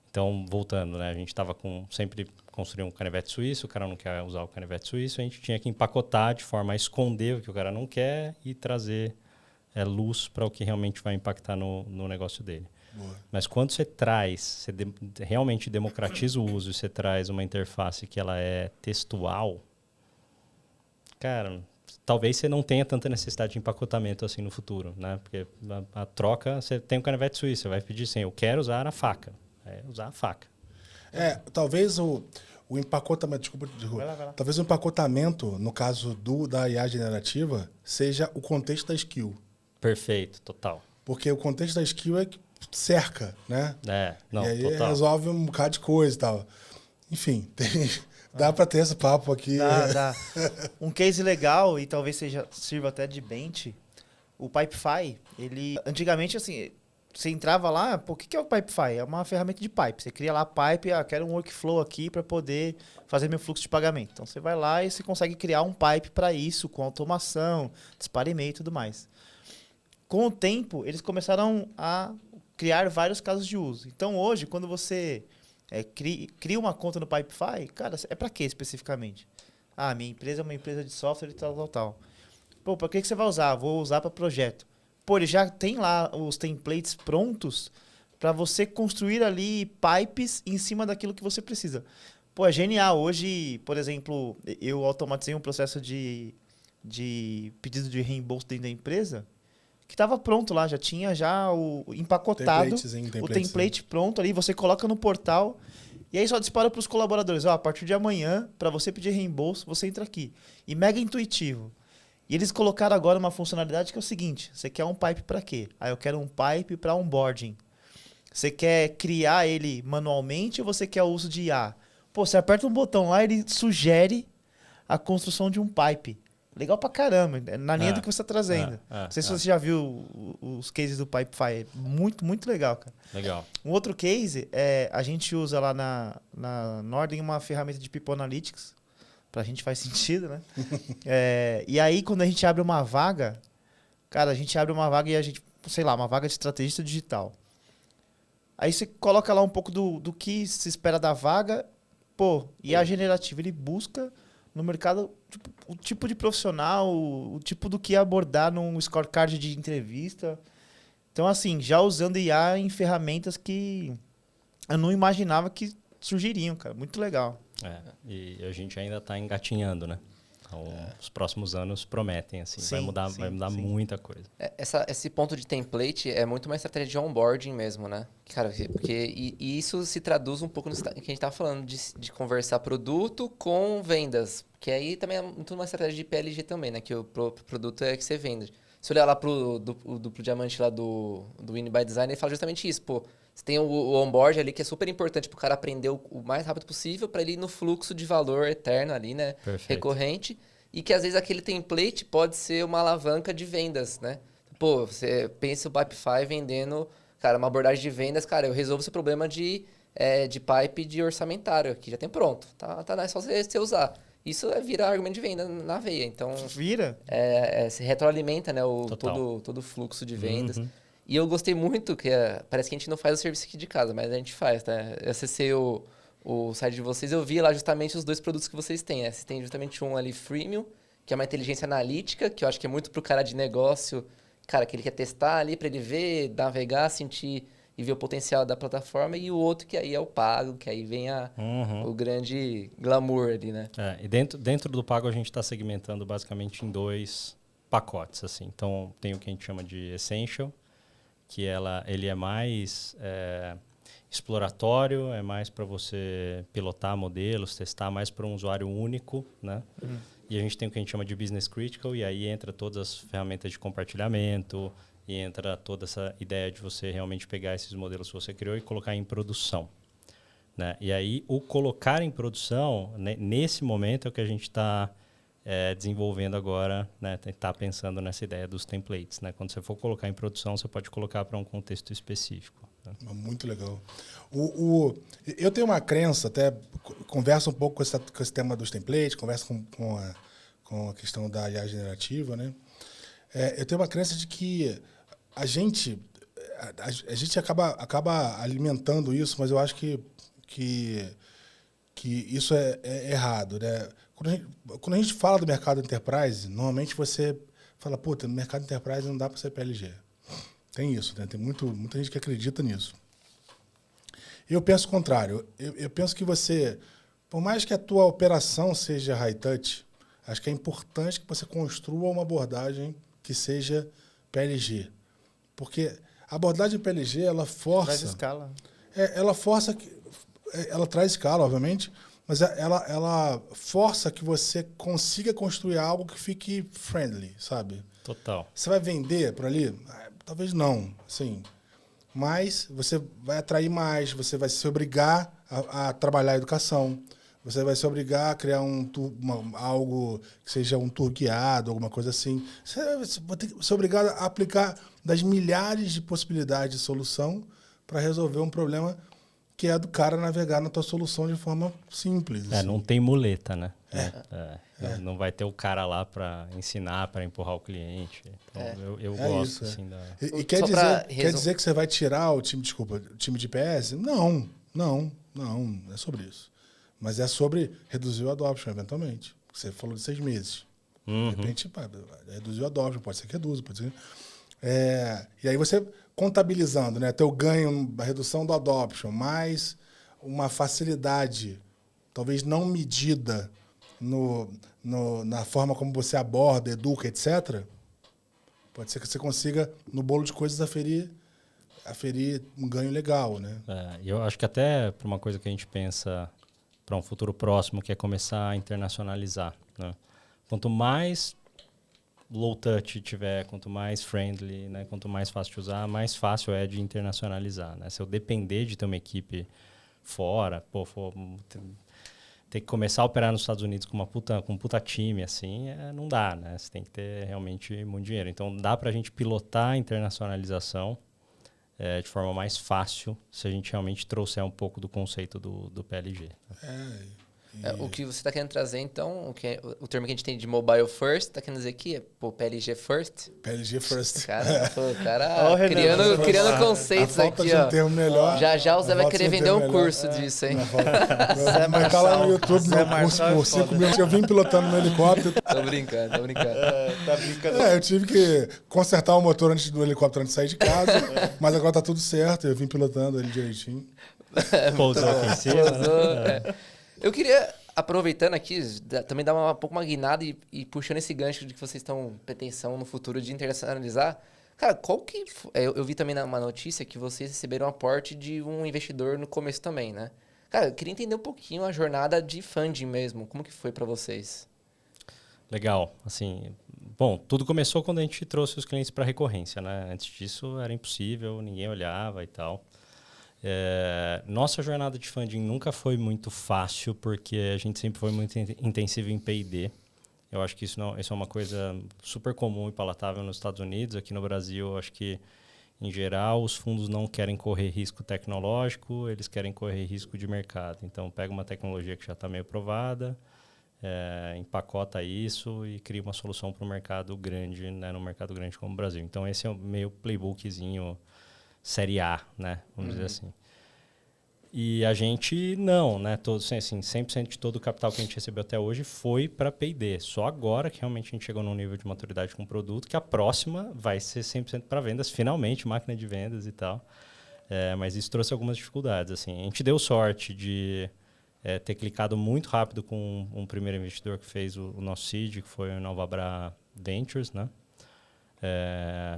Então, voltando, né? A gente estava sempre construindo um canivete suíço, o cara não quer usar o canivete suíço, a gente tinha que empacotar de forma a esconder o que o cara não quer e trazer luz para o que realmente vai impactar no negócio dele. Boa. Mas quando você realmente democratiza o uso e você traz uma interface que ela é textual, cara, talvez você não tenha tanta necessidade de empacotamento assim no futuro, né? Porque a troca, você tem um canivete suíço, você vai pedir assim, eu quero usar a faca. É usar a faca. Talvez o empacotamento, desculpa. Vai lá. Talvez o empacotamento, no caso da IA generativa, seja o contexto da skill. Perfeito, total. Porque o contexto da skill é que cerca, né? Não, e aí total. resolve um bocado de coisa e tal. Enfim, dá para ter esse papo aqui. Dá. Um case legal, e talvez sirva até de bench, o Pipefy, ele... Antigamente, assim, você entrava lá, pô, o que é o Pipefy? É uma ferramenta de pipe. Você cria lá a pipe, quero um workflow aqui para poder fazer meu fluxo de pagamento. Então, você vai lá e você consegue criar um pipe para isso, com automação, disparame e tudo mais. Com o tempo, eles começaram a criar vários casos de uso. Então, hoje, quando você cria uma conta no Pipefy, cara, é para quê especificamente? Minha empresa é uma empresa de software e tal. Pô, para que você vai usar? Vou usar para projeto. Pô, ele já tem lá os templates prontos para você construir ali pipes em cima daquilo que você precisa. Pô, é genial. Hoje, por exemplo, eu automatizei um processo de pedido de reembolso dentro da empresa que estava pronto lá, já tinha o empacotado, o template pronto ali, você coloca no portal e aí só dispara para os colaboradores. A partir de amanhã, para você pedir reembolso, você entra aqui. E mega intuitivo. E eles colocaram agora uma funcionalidade que é o seguinte, você quer um pipe para quê? Eu quero um pipe para onboarding. Você quer criar ele manualmente ou você quer o uso de IA? Pô, você aperta um botão lá, ele sugere a construção de um pipe. Legal pra caramba, na linha do que você está trazendo. Não sei se você já viu os cases do Pipefy. Muito, muito legal, cara. Legal. Um outro case, a gente usa lá na Norden uma ferramenta de People Analytics. Pra gente faz sentido, né? E aí, quando a gente abre uma vaga, cara, a gente abre uma vaga e a gente, sei lá, uma vaga de estrategista digital. Aí você coloca lá um pouco do que se espera da vaga. Pô, e a generativa, ele busca no mercado o tipo de profissional, o tipo do que abordar num scorecard de entrevista. Então, assim, já usando IA em ferramentas que eu não imaginava que surgiriam, cara. Muito legal. E a gente ainda está engatinhando, né? Então, os próximos anos prometem, assim. Vai mudar muita coisa. Esse ponto de template é muito uma estratégia de onboarding mesmo, né? Cara, porque isso se traduz um pouco no que a gente estava falando, de conversar produto com vendas. Que aí também é muito uma estratégia de PLG também, né? Que o produto é que você vende. Se olhar lá pro duplo diamante lá do Win by Design, ele fala justamente isso, pô. Você tem o onboard ali que é super importante para o cara aprender o mais rápido possível para ele ir no fluxo de valor eterno ali, né? Perfeito. Recorrente. E que às vezes aquele template pode ser uma alavanca de vendas, né? Pô, você pensa o Pipefy vendendo, cara, uma abordagem de vendas, cara, eu resolvo esse problema de pipe de orçamentário, que já tem pronto. Tá, é só você usar. Isso vira argumento de venda na veia. Então, Vira? Se retroalimenta, né? Todo o fluxo de vendas. Uhum. E eu gostei muito, que parece que a gente não faz o serviço aqui de casa, mas a gente faz, tá? Eu acessei o site de vocês, eu vi lá justamente os dois produtos que vocês têm. Vocês têm justamente um ali, Freemium, que é uma inteligência analítica, que eu acho que é muito pro cara de negócio, cara, que ele quer testar ali para ele ver, navegar, sentir e ver o potencial da plataforma. E o outro que aí é o pago, que aí vem o grande glamour ali, né? E dentro do pago a gente está segmentando basicamente em 2 pacotes, assim. Então, tem o que a gente chama de Essential, que ele é mais exploratório, é mais para você pilotar modelos, testar mais para um usuário único, né? E a gente tem o que a gente chama de Business Critical, e aí entra todas as ferramentas de compartilhamento, e entra toda essa ideia de você realmente pegar esses modelos que você criou e colocar em produção, né? E aí, o colocar em produção, né, nesse momento é o que a gente está desenvolvendo agora, né? Tá pensando nessa ideia dos templates, né? Quando você for colocar em produção, você pode colocar para um contexto específico, né? Muito legal. Eu tenho uma crença, até converso um pouco com esse tema dos templates, converso com a questão da IA generativa, né? Eu tenho uma crença de que a gente acaba alimentando isso, mas eu acho que isso é errado, né? Quando a gente fala do mercado enterprise, normalmente você fala, puta, no mercado enterprise não dá para ser PLG. Tem isso, né? Tem muita gente que acredita nisso. Eu penso o contrário. Eu penso que você, por mais que a tua operação seja high touch, Acho que é importante que você construa uma abordagem que seja PLG. Porque a abordagem PLG, ela força... Traz escala. Ela força... Ela traz escala, obviamente, mas ela força que você consiga construir algo que fique friendly, sabe? Total. Você vai vender por ali? Talvez não, assim. Mas você vai atrair mais, você vai se obrigar a trabalhar a educação, você vai se obrigar a criar algo que seja um tour guiado, alguma coisa assim. Você vai ter que ser obrigado a aplicar das milhares de possibilidades de solução para resolver um problema que é do cara navegar na tua solução de forma simples. Assim. Não tem muleta, né? Não vai ter o cara lá para ensinar, para empurrar o cliente. Então, eu gosto, isso, assim, E quer dizer que você vai tirar o time de PS? Não, é sobre isso. Mas é sobre reduzir o adoption, eventualmente. Você falou de 6 meses. De repente, reduzir o adoption, pode ser que reduza, pode ser... e aí você contabilizando, né, teu ganho, a redução do adoption, mais uma facilidade, talvez não medida na forma como você aborda, educa, etc., pode ser que você consiga, no bolo de coisas, aferir um ganho legal, né? Eu acho que até para uma coisa que a gente pensa para um futuro próximo, que é começar a internacionalizar, né? Quanto mais low touch tiver, quanto mais friendly, né, quanto mais fácil de usar, mais fácil é de internacionalizar, né? Se eu depender de ter uma equipe fora, ter que começar a operar nos Estados Unidos com um puta time, assim, não dá, né? Você tem que ter realmente muito dinheiro. Então, dá pra gente pilotar a internacionalização de forma mais fácil se a gente realmente trouxer um pouco do conceito do PLG. O que você está querendo trazer, então, o termo que a gente tem de mobile first, está querendo dizer que PLG first? PLG first. Cara, criando conceitos aqui, de um termo melhor. Já o Zé vai querer vender um curso disso, hein? Vai estar lá no YouTube, meu curso por 5 mil. Eu vim pilotando no helicóptero. Tô brincando. Tá brincando. Eu tive que consertar o motor antes do helicóptero antes de sair de casa, mas agora tá tudo certo, eu vim pilotando ele direitinho. Pousou aqui em cima. Eu queria, aproveitando aqui, também dar um pouco uma guinada e puxando esse gancho de que vocês estão pretensão no futuro de internacionalizar. Cara, qual que... Eu vi também numa notícia que vocês receberam um aporte de um investidor no começo também, né? Cara, eu queria entender um pouquinho a jornada de funding mesmo. Como que foi para vocês? Legal. Assim, bom, tudo começou quando a gente trouxe os clientes para recorrência, né? Antes disso era impossível, ninguém olhava e tal. Nossa jornada de funding nunca foi muito fácil, porque a gente sempre foi muito intensivo em P&D. Eu acho que isso é uma coisa super comum e palatável nos Estados Unidos. Aqui no Brasil, eu acho que, em geral, os fundos não querem correr risco tecnológico, eles querem correr risco de mercado. Então, pega uma tecnologia que já está meio provada, empacota isso e cria uma solução para o mercado grande, né, no mercado grande como o Brasil. Então, esse é o meio playbookzinho série A, né? Vamos dizer assim. E a gente não, né? 100% de todo o capital que a gente recebeu até hoje foi para P&D. Só agora que realmente a gente chegou num nível de maturidade com o produto, que a próxima vai ser 100% para vendas, finalmente, máquina de vendas e tal. Mas isso trouxe algumas dificuldades. Assim. A gente deu sorte de ter clicado muito rápido com um primeiro investidor que fez o nosso seed, que foi o Novabra Ventures, né?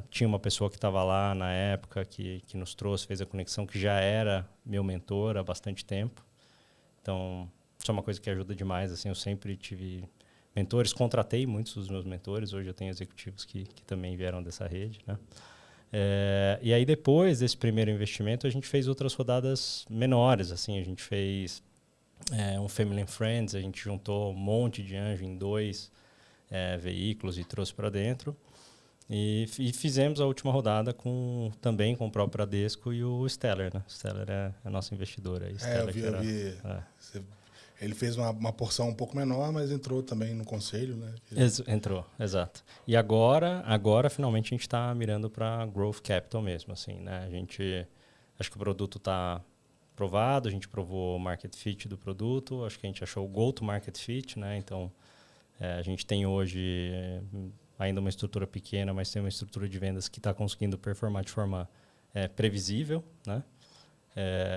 Tinha uma pessoa que estava lá na época que nos trouxe, fez a conexão, que já era meu mentor há bastante tempo. Então, isso é uma coisa que ajuda demais. Assim, eu sempre tive mentores, contratei muitos dos meus mentores. Hoje eu tenho executivos que também vieram dessa rede, né? E aí, depois desse primeiro investimento, a gente fez outras rodadas menores. Assim, a gente fez um Family and Friends, a gente juntou um monte de anjo em 2 veículos e trouxe para dentro. E fizemos a última rodada também com o próprio Bradesco e o Stellar, né? O Stellar é a nossa investidora. Eu vi. Ele fez uma porção um pouco menor, mas entrou também no conselho, né? Entrou, exato. E agora finalmente, a gente está mirando para Growth Capital mesmo, assim, né? Acho que o produto está provado, a gente provou o market fit do produto, acho que a gente achou o go-to-market fit, né? Então, a gente tem hoje... ainda uma estrutura pequena, mas tem uma estrutura de vendas que está conseguindo performar de forma previsível, né?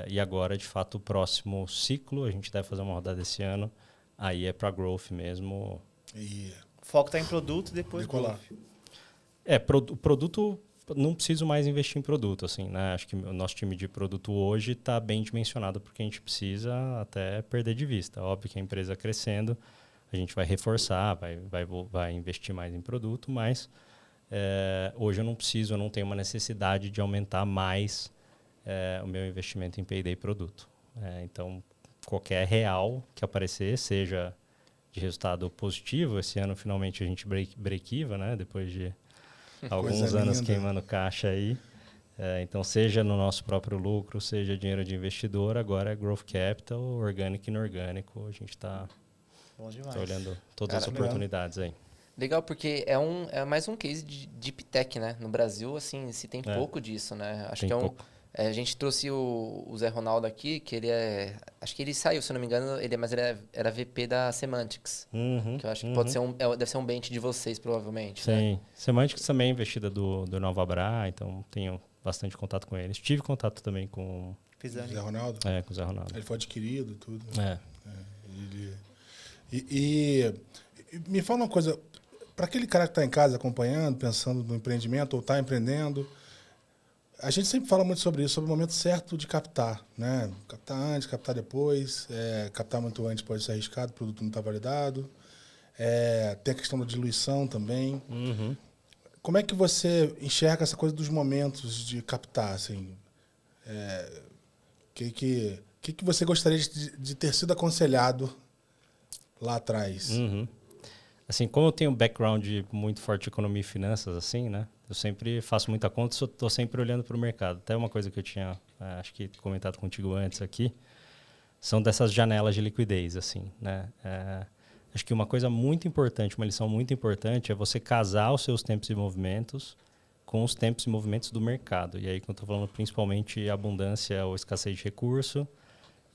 E agora, de fato, o próximo ciclo, a gente deve fazer uma rodada esse ano, aí é para growth mesmo, E O foco tá em produto e depois decolar. growth. O produto, não preciso mais investir em produto, assim, né? Acho que o nosso time de produto hoje está bem dimensionado porque a gente precisa até perder de vista. Óbvio que a empresa crescendo, a gente vai reforçar, vai investir mais em produto, mas hoje eu não tenho uma necessidade de aumentar mais o meu investimento em P&D e produto. Então, qualquer real que aparecer, seja de resultado positivo, esse ano finalmente a gente break-even, né? Depois de alguns anos linda. queimando caixa aí. Então, seja no nosso próprio lucro, seja dinheiro de investidor, agora é growth capital, orgânico e inorgânico. A gente está Bom demais. olhando todas as Cara, oportunidades aí. Legal, porque é mais um case de deep tech, né? No Brasil, assim, se tem pouco disso, né? Acho Tem que pouco. a gente trouxe o Zé Ronaldo aqui, que ele acho que ele saiu, se eu não me engano, mas ele era VP da Semantics. Que eu acho que pode ser deve ser um bench de vocês, provavelmente, né? Sim. Semantics também é investida do Nova Bra, então tenho bastante contato com eles. Tive contato também com Zé Ronaldo? com o Zé Ronaldo. Ele foi adquirido e tudo. É. E me fala uma coisa, para aquele cara que está em casa acompanhando, pensando no empreendimento ou está empreendendo, a gente sempre fala muito sobre isso, sobre o momento certo de captar, né? Captar antes, captar depois, captar muito antes pode ser arriscado, o produto não está validado, tem a questão da diluição também. Como é que você enxerga essa coisa dos momentos de captar, assim? Que você gostaria de ter sido aconselhado lá atrás? Assim, como eu tenho um background muito forte de economia e finanças, assim, né? Eu sempre faço muita conta, estou sempre olhando para o mercado. Até uma coisa que eu tinha, acho que comentado contigo antes aqui, são dessas janelas de liquidez, assim, né? Acho que uma coisa muito importante, uma lição muito importante é você casar os seus tempos e movimentos com os tempos e movimentos do mercado. E aí, quando eu estou falando principalmente abundância ou escassez de recurso,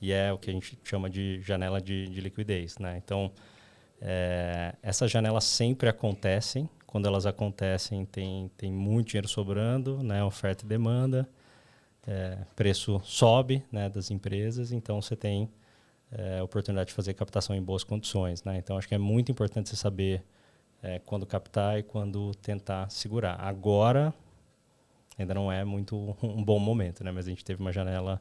e é o que a gente chama de janela de liquidez, né? Então, essas janelas sempre acontecem. Quando elas acontecem, tem muito dinheiro sobrando, né? Oferta e demanda, preço sobe, né, das empresas, então você tem a oportunidade de fazer captação em boas condições, né? Então, acho que é muito importante você saber quando captar e quando tentar segurar. Agora, ainda não é muito um bom momento, né? Mas a gente teve uma janela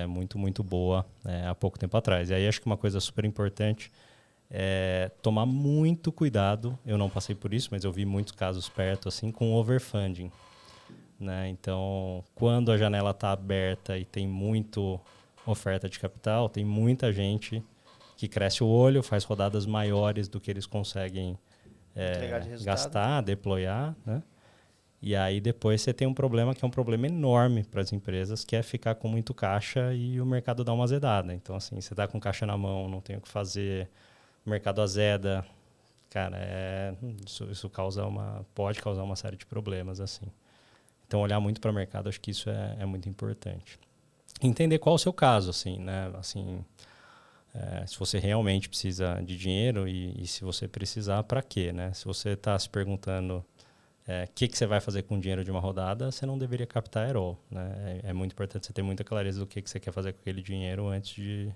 muito, muito boa há pouco tempo atrás. E aí, acho que uma coisa super importante tomar muito cuidado. Eu não passei por isso, mas eu vi muitos casos perto, assim, com overfunding, né? Então, quando a janela está aberta e tem muito oferta de capital, tem muita gente que cresce o olho, faz rodadas maiores do que eles conseguem gastar, deployar, né? E aí depois você tem um problema que é um problema enorme para as empresas, que é ficar com muito caixa e o mercado dá uma azedada. Então, assim, você está com caixa na mão, não tem o que fazer, o mercado azeda, cara, isso pode causar uma série de problemas, assim. Então, olhar muito para o mercado, acho que isso é muito importante. Entender qual é o seu caso, assim, né? Assim, se você realmente precisa de dinheiro e se você precisar, para quê, né? Se você está se perguntando o que você vai fazer com o dinheiro de uma rodada, você não deveria captar at all, né? É muito importante você ter muita clareza do que você quer fazer com aquele dinheiro antes de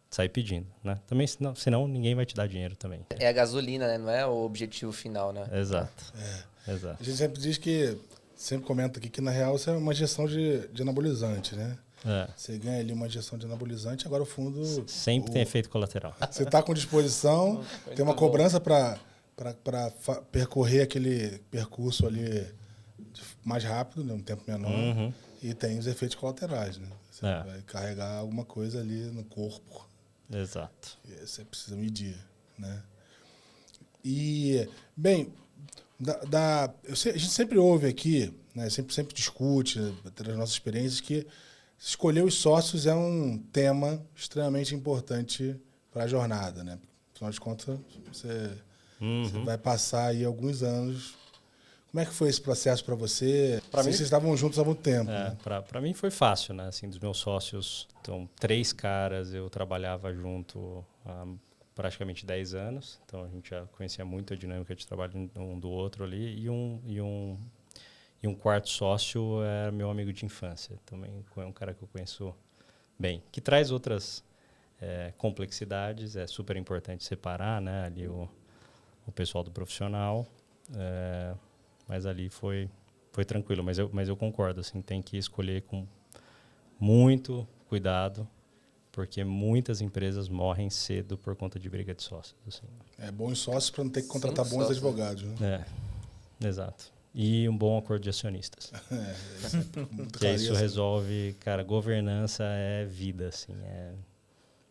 sair pedindo, né? Também, senão ninguém vai te dar dinheiro também. É a gasolina, né? Não é o objetivo final, né? Exato. Exato. A gente sempre diz sempre comenta aqui que na real isso é uma injeção de anabolizante, né? Você ganha ali uma injeção de anabolizante, agora o fundo... Sempre tem efeito colateral. Você está com disposição, tem uma cobrança para percorrer aquele percurso ali mais rápido, né, um tempo menor, e tem os efeitos colaterais, né? Você vai carregar alguma coisa ali no corpo. Exato. E você precisa medir, né? E, bem, a gente sempre ouve aqui, né, sempre discute, das nossas experiências, que escolher os sócios é um tema extremamente importante para a jornada, né? Afinal de contas, você vai passar aí alguns anos. Como é que foi esse processo para você? Vocês estavam juntos há muito tempo, né? Para mim foi fácil, né? Assim, dos meus sócios, então, 3 caras, eu trabalhava junto há praticamente 10 anos. Então, a gente já conhecia muito a dinâmica de trabalho um do outro ali. E um quarto sócio é meu amigo de infância. Também é um cara que eu conheço bem. Que traz outras complexidades. É super importante separar, né? Ali o pessoal do profissional, mas ali foi tranquilo. Mas eu concordo, assim, tem que escolher com muito cuidado, porque muitas empresas morrem cedo por conta de briga de sócios. Assim. Bons sócios para não ter que contratar bons advogados. Né? Exato. E um bom acordo de acionistas. Que isso resolve, cara, governança é vida, assim.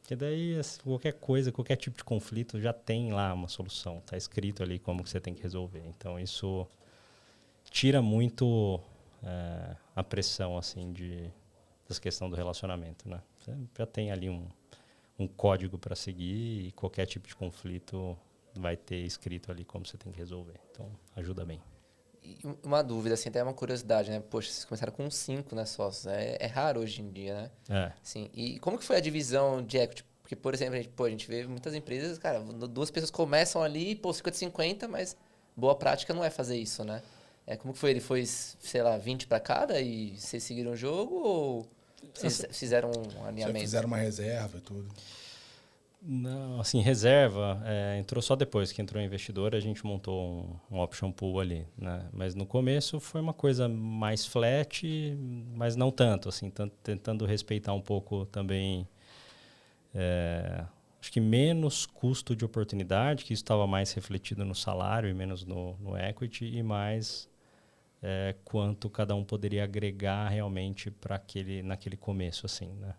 Porque daí qualquer coisa, qualquer tipo de conflito já tem lá uma solução. Está escrito ali como que você tem que resolver. Então isso tira muito a pressão, assim, dessa questão do relacionamento, né? Você já tem ali um código para seguir e qualquer tipo de conflito vai ter escrito ali como você tem que resolver. Então ajuda bem. E uma dúvida, assim, até uma curiosidade, né? Poxa, vocês começaram com 5, né, sócios? É raro hoje em dia, né? Sim. E como que foi a divisão de equity? Porque, por exemplo, a gente vê muitas empresas, cara, 2 pessoas começam ali, 50-50, mas boa prática não é fazer isso, né? Como que foi? Ele foi, sei lá, 20 para cada e vocês seguiram o jogo ou vocês fizeram um alinhamento? Já fizeram uma reserva e tudo. Não, assim, reserva entrou só depois que entrou o investidor, a gente montou um option pool ali, né? Mas no começo foi uma coisa mais flat, mas não tanto, assim, tentando respeitar um pouco também, acho que menos custo de oportunidade, que isso estava mais refletido no salário e menos no equity, e mais quanto cada um poderia agregar realmente naquele começo, assim, né?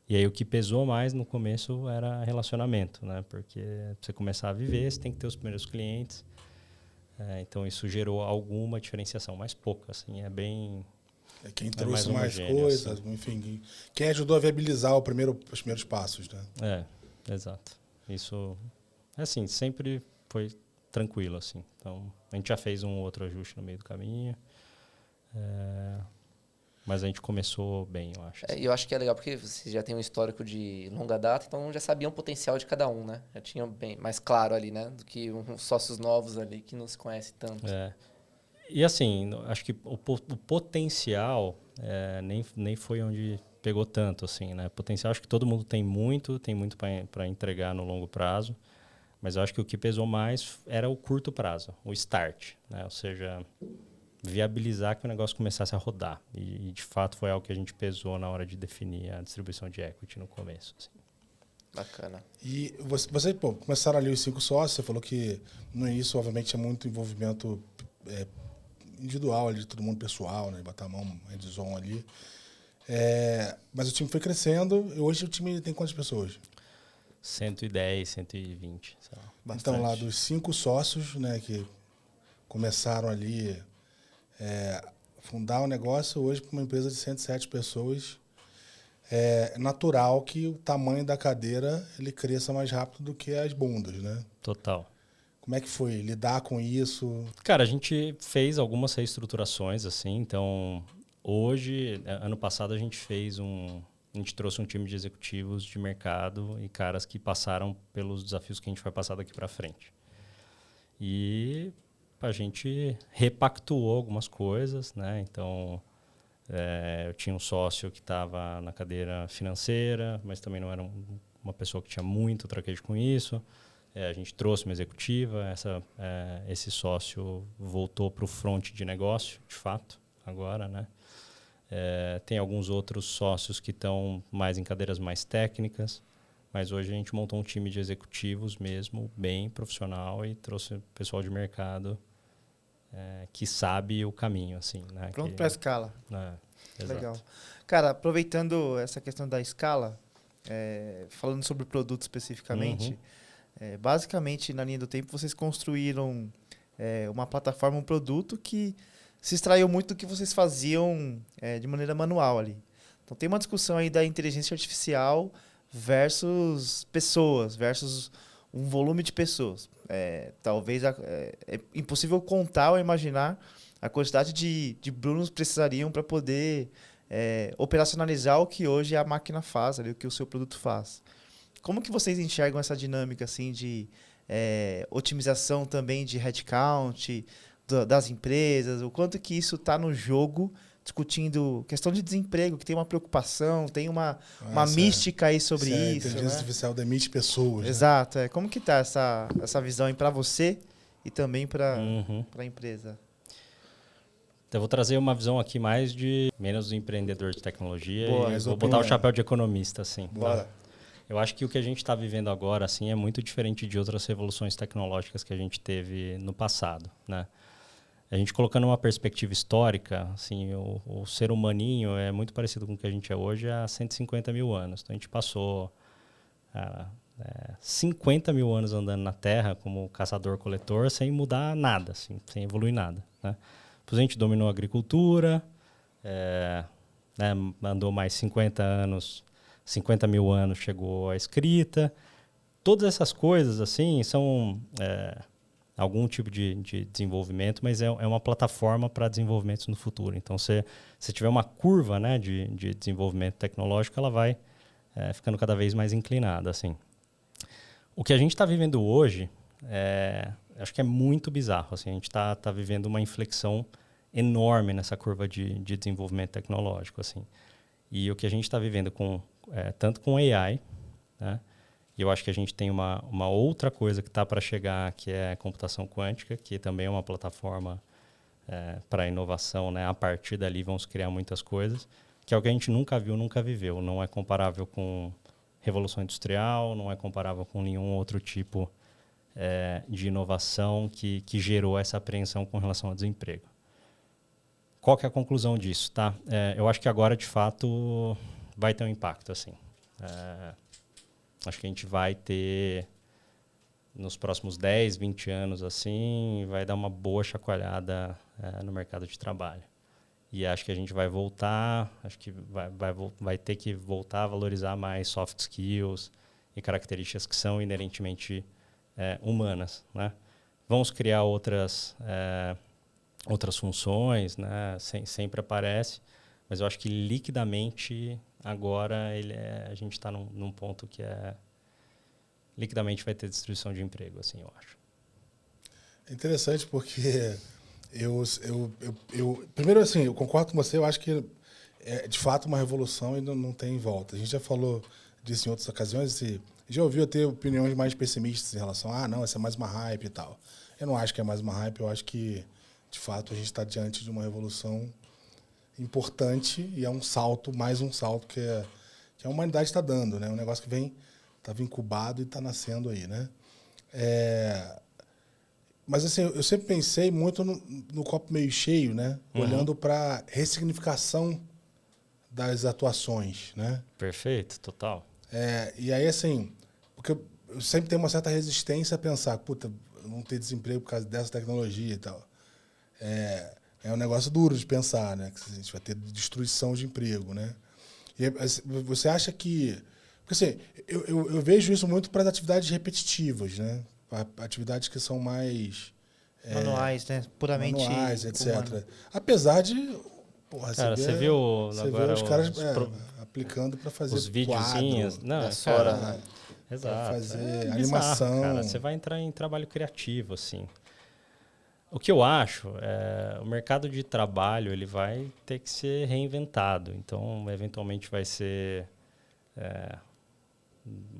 E aí o que pesou mais no começo era relacionamento, né? Porque pra você começar a viver, você tem que ter os primeiros clientes. Então isso gerou alguma diferenciação, mas pouca, assim, bem... Quem trouxe mais coisas, assim. Enfim, quem ajudou a viabilizar os primeiros passos, né? Exato. Isso, assim, sempre foi tranquilo, assim. Então, a gente já fez um outro ajuste no meio do caminho. Mas a gente começou bem, eu acho. Assim. Eu acho que é legal, porque vocês já têm um histórico de longa data, então já sabiam o potencial de cada um, né? Já tinham bem mais claro ali, né? Do que uns sócios novos ali que não se conhecem tanto. E assim, acho que o potencial nem foi onde pegou tanto, assim, né? Potencial, acho que todo mundo tem muito para entregar no longo prazo, mas eu acho que o que pesou mais era o curto prazo, o start, né? Ou seja, viabilizar que o negócio começasse a rodar. E de fato foi algo que a gente pesou na hora de definir a distribuição de equity no começo. Assim. Bacana. E vocês começaram ali os 5 sócios, você falou que no início, obviamente, é muito envolvimento individual ali, de todo mundo pessoal, né? Botar a mão, hands-on ali. Mas o time foi crescendo e hoje o time tem quantas pessoas? 110, 120. Sei lá, bastante. Então, lá dos 5 sócios, né, que começaram ali fundar um negócio, hoje para uma empresa de 107 pessoas, é natural que o tamanho da cadeira ele cresça mais rápido do que as bundas, né? Total. Como é que foi lidar com isso? Cara, a gente fez algumas reestruturações, assim, então hoje, ano passado a gente trouxe um time de executivos de mercado e caras que passaram pelos desafios que a gente vai passar daqui para frente. E a gente repactuou algumas coisas, né? Então, eu tinha um sócio que estava na cadeira financeira, mas também não era uma pessoa que tinha muito traquejo com isso. A gente trouxe uma executiva, esse sócio voltou para o front de negócio, de fato, agora, né? Tem alguns outros sócios que estão mais em cadeiras mais técnicas, mas hoje a gente montou um time de executivos mesmo, bem profissional, e trouxe pessoal de mercado que sabe o caminho, assim, né? Pronto para a escala. Exato. Legal. Cara, aproveitando essa questão da escala, falando sobre o produto especificamente, basicamente, na linha do tempo, vocês construíram uma plataforma, um produto que se extraiu muito do que vocês faziam de maneira manual ali. Então, tem uma discussão aí da inteligência artificial versus pessoas, versus um volume de pessoas. Talvez é impossível contar ou imaginar a quantidade de Brunos precisariam para poder operacionalizar o que hoje a máquina faz, ali, o que o seu produto faz. Como que vocês enxergam essa dinâmica assim, de otimização também de headcount das empresas? O quanto que isso está no jogo, discutindo questão de desemprego, que tem uma preocupação, tem uma mística aí sobre isso. A inteligência artificial demite pessoas. Exato. Como que está essa visão aí para você e também para a empresa? Então, eu vou trazer uma visão aqui mais de menos do empreendedor de tecnologia Boa, e vou botar o chapéu de economista, assim. Bora. Eu acho que o que a gente está vivendo agora, assim, é muito diferente de outras revoluções tecnológicas que a gente teve no passado, né? A gente colocando uma perspectiva histórica, assim, o ser humaninho é muito parecido com o que a gente é hoje há 150 mil anos. Então, a gente passou 50 mil anos andando na Terra como caçador-coletor sem mudar nada, assim, sem evoluir nada, né? Depois a gente dominou a agricultura, né, andou mais 50 mil anos, chegou a escrita. Todas essas coisas, assim, são algum tipo de desenvolvimento, mas é uma plataforma para desenvolvimentos no futuro. Então, se tiver uma curva, né, de desenvolvimento tecnológico, ela vai ficando cada vez mais inclinada, assim. O que a gente está vivendo hoje, acho que é muito bizarro. Assim, a gente está vivendo uma inflexão enorme nessa curva de desenvolvimento tecnológico, assim. E o que a gente está vivendo tanto com AI, né? E eu acho que a gente tem uma outra coisa que está para chegar, que é a computação quântica, que também é uma plataforma para inovação, né? A partir dali vão se criar muitas coisas, que é o que a gente nunca viu, nunca viveu. Não é comparável com Revolução Industrial, não é comparável com nenhum outro tipo de inovação que gerou essa apreensão com relação ao desemprego. Qual que é a conclusão disso? Tá? Eu acho que agora, de fato, vai ter um impacto, assim. Acho que a gente vai ter, nos próximos 10, 20 anos, assim, vai dar uma boa chacoalhada no mercado de trabalho. E acho que a gente vai voltar, acho que vai ter que voltar a valorizar mais soft skills e características que são inerentemente humanas, né? Vamos criar outras funções, né? Sempre aparece, mas eu acho que liquidamente agora a gente está num ponto que liquidamente vai ter destruição de emprego, assim, eu acho. É interessante porque primeiro, assim, eu concordo com você, eu acho que é de fato uma revolução e não tem volta. A gente já falou disso em outras ocasiões e já ouviu ter opiniões mais pessimistas em relação não, essa é mais uma hype e tal. Eu não acho que é mais uma hype, eu acho que, de fato, a gente está diante de uma revolução importante e é mais um salto que a humanidade está dando, né? Um negócio que estava incubado e está nascendo aí, né? Mas assim, eu sempre pensei muito no copo meio cheio, né? Olhando para a ressignificação das atuações, né? Perfeito, total. E aí, assim, porque eu sempre tenho uma certa resistência a pensar, puta, não ter desemprego por causa dessa tecnologia e tal. É um negócio duro de pensar, né? Que a gente vai ter destruição de emprego, né? E você acha que... Porque assim, eu vejo isso muito para as atividades repetitivas, né? Atividades que são mais... manuais, né? Puramente manuais, etc. humano. Apesar de... Porra, Cara, você viu agora os caras aplicando para fazer os videozinhos? quadro, Não, Sora, cara, né? exato. fazer Bizarro, animação. cara. Você vai entrar em trabalho criativo, assim. O que eu acho o mercado de trabalho ele vai ter que ser reinventado. Então, eventualmente vai ser...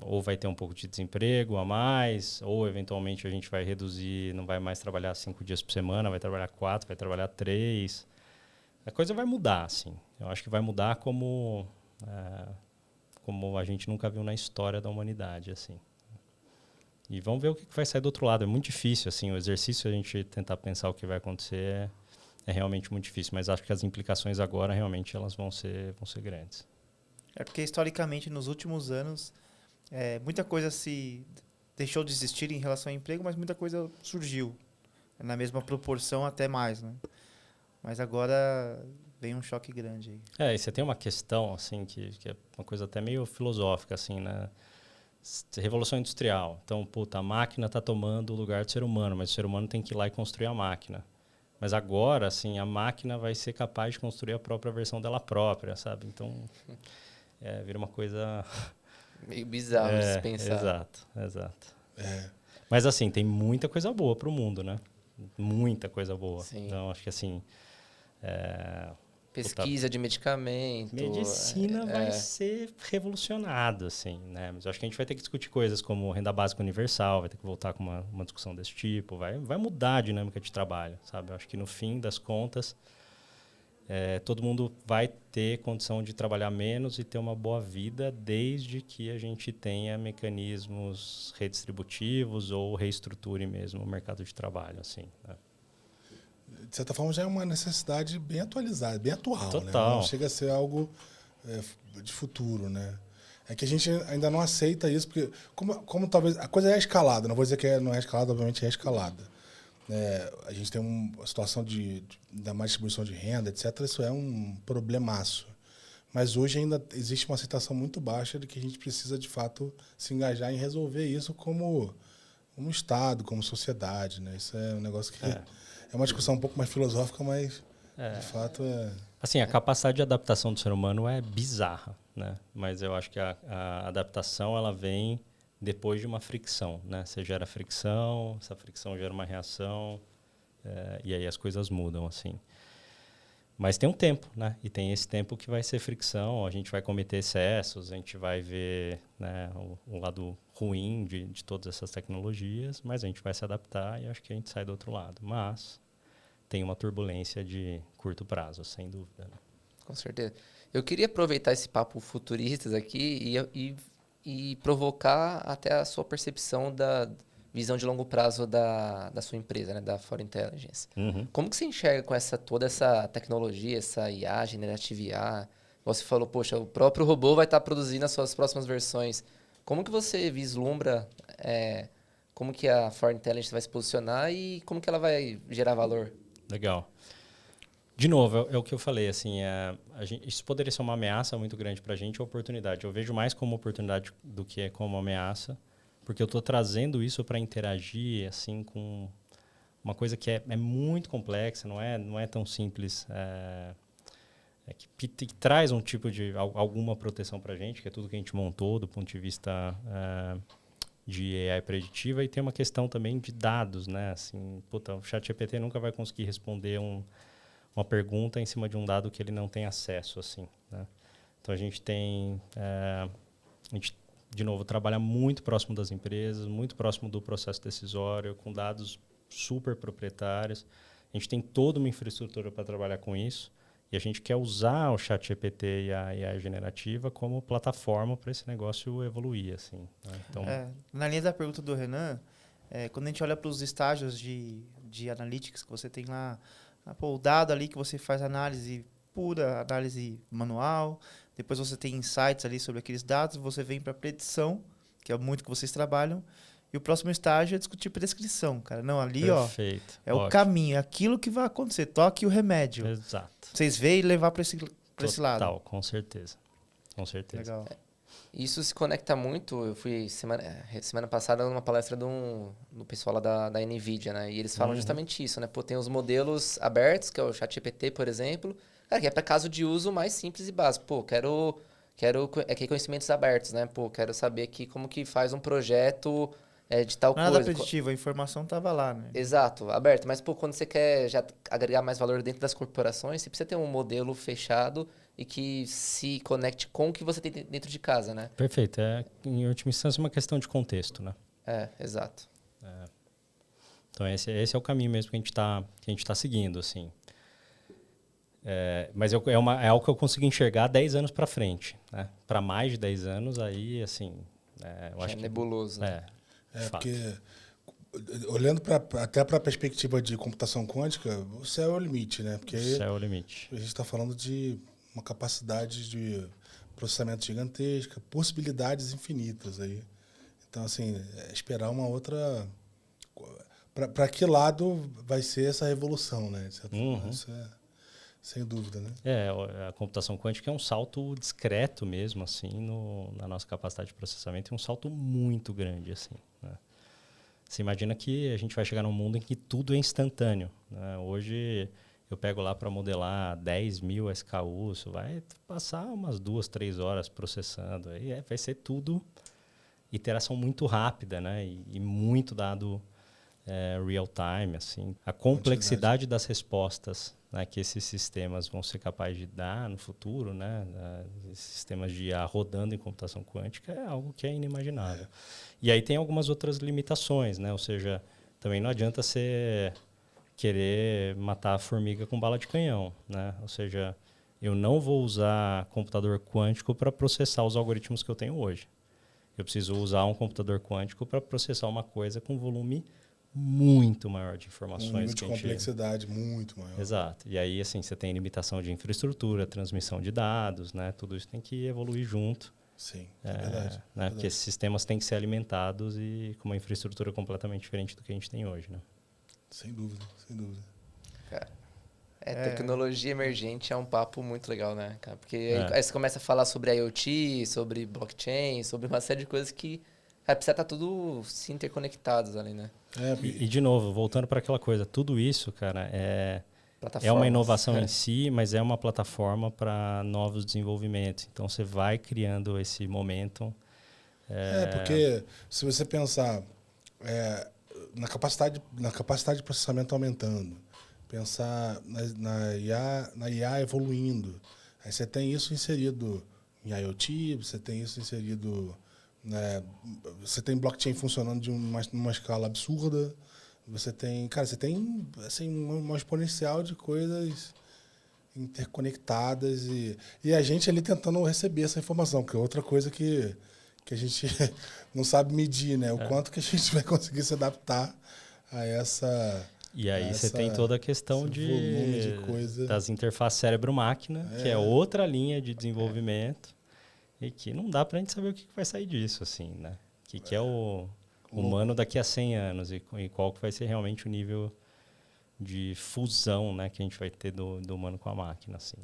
ou vai ter um pouco de desemprego a mais, ou eventualmente a gente vai reduzir, não vai mais trabalhar 5 dias por semana, vai trabalhar 4, vai trabalhar 3. A coisa vai mudar, assim. Eu acho que vai mudar como a gente nunca viu na história da humanidade, assim. E vamos ver o que vai sair do outro lado. É muito difícil, assim, o exercício a gente tentar pensar o que vai acontecer é realmente muito difícil, mas acho que as implicações agora realmente elas vão ser grandes. É porque historicamente nos últimos anos muita coisa se deixou de existir em relação ao emprego, mas muita coisa surgiu na mesma proporção até mais, né? Mas agora vem um choque grande aí. E você tem uma questão assim que é uma coisa até meio filosófica assim, né? Revolução Industrial. Então, a máquina está tomando o lugar do ser humano, mas o ser humano tem que ir lá e construir a máquina. Mas agora, assim, a máquina vai ser capaz de construir a própria versão dela própria, sabe? Então, vira uma coisa... Meio bizarro de se pensar. Exato. Mas, assim, tem muita coisa boa para o mundo, né? Muita coisa boa. Sim. Então, acho que, assim... Pesquisa de medicamento. Medicina vai ser revolucionada, assim, né? Mas eu acho que a gente vai ter que discutir coisas como renda básica universal, vai ter que voltar com uma discussão desse tipo, vai mudar a dinâmica de trabalho, sabe? Eu acho que no fim das contas, todo mundo vai ter condição de trabalhar menos e ter uma boa vida, desde que a gente tenha mecanismos redistributivos ou reestruture mesmo o mercado de trabalho, assim, né? De certa forma, já é uma necessidade bem atualizada, bem atual. Total. Né? Não chega a ser algo de futuro, né? É que a gente ainda não aceita isso, porque como talvez... A coisa é escalada, não vou dizer que não é escalada, obviamente é escalada. A gente tem uma situação da má distribuição de renda, etc. Isso é um problemaço. Mas hoje ainda existe uma aceitação muito baixa de que a gente precisa, de fato, se engajar em resolver isso como Estado, como sociedade, né? Isso é um negócio que... É uma discussão um pouco mais filosófica, mas, de fato, Assim, a capacidade de adaptação do ser humano é bizarra, né? Mas eu acho que a adaptação, ela vem depois de uma fricção, né? Você gera fricção, essa fricção gera uma reação, e aí as coisas mudam, assim. Mas tem um tempo, né? E tem esse tempo que vai ser fricção, a gente vai cometer excessos, a gente vai ver, né, o lado ruim de todas essas tecnologias, mas a gente vai se adaptar e acho que a gente sai do outro lado. Mas tem uma turbulência de curto prazo, sem dúvida, né? Com certeza. Eu queria aproveitar esse papo futuristas aqui e provocar até a sua percepção da visão de longo prazo da sua empresa, né, da For Intelligence. Uhum. Como que você enxerga com toda essa tecnologia, essa IA, generativa IA? Você falou, poxa, o próprio robô vai estar produzindo as suas próximas versões. Como que você vislumbra como que a For Intelligence vai se posicionar e como que ela vai gerar valor? Legal. De novo, é o que eu falei, assim, isso poderia ser uma ameaça muito grande para a gente, ou oportunidade. Eu vejo mais como oportunidade do que como ameaça, porque eu estou trazendo isso para interagir assim, com uma coisa que é muito complexa, não é tão simples, que traz um tipo de alguma proteção para a gente, que é tudo que a gente montou do ponto de vista de AI preditiva, e tem uma questão também de dados, né? Assim, o ChatGPT nunca vai conseguir responder uma pergunta em cima de um dado que ele não tem acesso, assim, né? Então a gente tem, de novo, trabalha muito próximo das empresas, muito próximo do processo decisório, com dados super proprietários. A gente tem toda uma infraestrutura para trabalhar com isso, e a gente quer usar o ChatGPT e a AI generativa como plataforma para esse negócio evoluir, assim, né? Então, na linha da pergunta do Renan, quando a gente olha para os estágios de analytics que você tem lá, o dado ali que você faz análise pura, análise manual, depois você tem insights ali sobre aqueles dados, você vem para predição, que é muito que vocês trabalham, e o próximo estágio é discutir prescrição, cara. Não, ali, perfeito, é ótimo. O caminho, é aquilo que vai acontecer, toque o remédio. Exato. Vocês veem e levar para esse lado. Total, com certeza. Com certeza. Legal. Isso se conecta muito. Eu fui semana passada numa palestra do pessoal lá da NVIDIA, né? E eles falam justamente isso, né? Pô, tem os modelos abertos, que é o ChatGPT, por exemplo, cara, que é para caso de uso mais simples e básico. Pô, quero aqui conhecimentos abertos, né? Pô, quero saber aqui como que faz um projeto de tal coisa. Nada preditivo, a informação estava lá, né? Exato, aberto. Mas, pô, quando você quer já agregar mais valor dentro das corporações, você precisa ter um modelo fechado e que se conecte com o que você tem dentro de casa, né? Perfeito. Em última instância, uma questão de contexto, né? Exato. Então, esse é o caminho mesmo que a gente tá seguindo, assim. Mas é algo que eu consigo enxergar 10 anos para frente, né? Para mais de 10 anos, aí, assim... eu acho é nebuloso, né? Porque, olhando até para a perspectiva de computação quântica, o céu é o limite, né? Porque o céu é o limite. A gente está falando de uma capacidade de processamento gigantesca, possibilidades infinitas aí. Então, assim, esperar uma outra... Para que lado vai ser essa revolução, né? Isso sem dúvida, né? A computação quântica é um salto discreto mesmo, assim, na nossa capacidade de processamento, é um salto muito grande, assim, né? Você imagina que a gente vai chegar num mundo em que tudo é instantâneo, né? Hoje, eu pego lá para modelar 10 mil SKUs, isso vai passar umas 2, 3 horas processando, aí vai ser tudo iteração muito rápida, né? E muito dado real time, assim. A complexidade das respostas né, que esses sistemas vão ser capazes de dar no futuro, né, esses sistemas de IA rodando em computação quântica, é algo que é inimaginável. E aí tem algumas outras limitações, né? Ou seja, também não adianta você querer matar a formiga com bala de canhão, né? Ou seja, eu não vou usar computador quântico para processar os algoritmos que eu tenho hoje. Eu preciso usar um computador quântico para processar uma coisa com volume muito maior de informações. Um nível de complexidade muito maior. Exato. E aí, assim, você tem limitação de infraestrutura, transmissão de dados, né? Tudo isso tem que evoluir junto. Sim, é verdade. Né? Porque esses sistemas têm que ser alimentados e com uma infraestrutura completamente diferente do que a gente tem hoje, né? Sem dúvida, sem dúvida. Cara, tecnologia emergente é um papo muito legal, né, cara? Porque aí você começa a falar sobre IoT, sobre blockchain, sobre uma série de coisas que precisa estar tudo se interconectados ali, né? E de novo, voltando para aquela coisa, tudo isso, cara, é uma inovação em si, mas é uma plataforma para novos desenvolvimentos. Então, você vai criando esse momentum. Porque se você pensar na capacidade de processamento aumentando, pensar na IA evoluindo, aí você tem isso inserido em IoT, você tem isso inserido... Né, você tem blockchain funcionando de uma escala absurda, você tem assim, uma exponencial de coisas interconectadas e a gente ali tentando receber essa informação, que é outra coisa que a gente não sabe medir, né? O quanto que a gente vai conseguir se adaptar a essa... E aí você tem toda a questão das interfaces cérebro-máquina, que é outra linha de desenvolvimento. E que não dá pra gente saber o que vai sair disso, assim, né? O que é o humano daqui a 100 anos e qual que vai ser realmente o nível de fusão, né, que a gente vai ter do humano com a máquina, assim.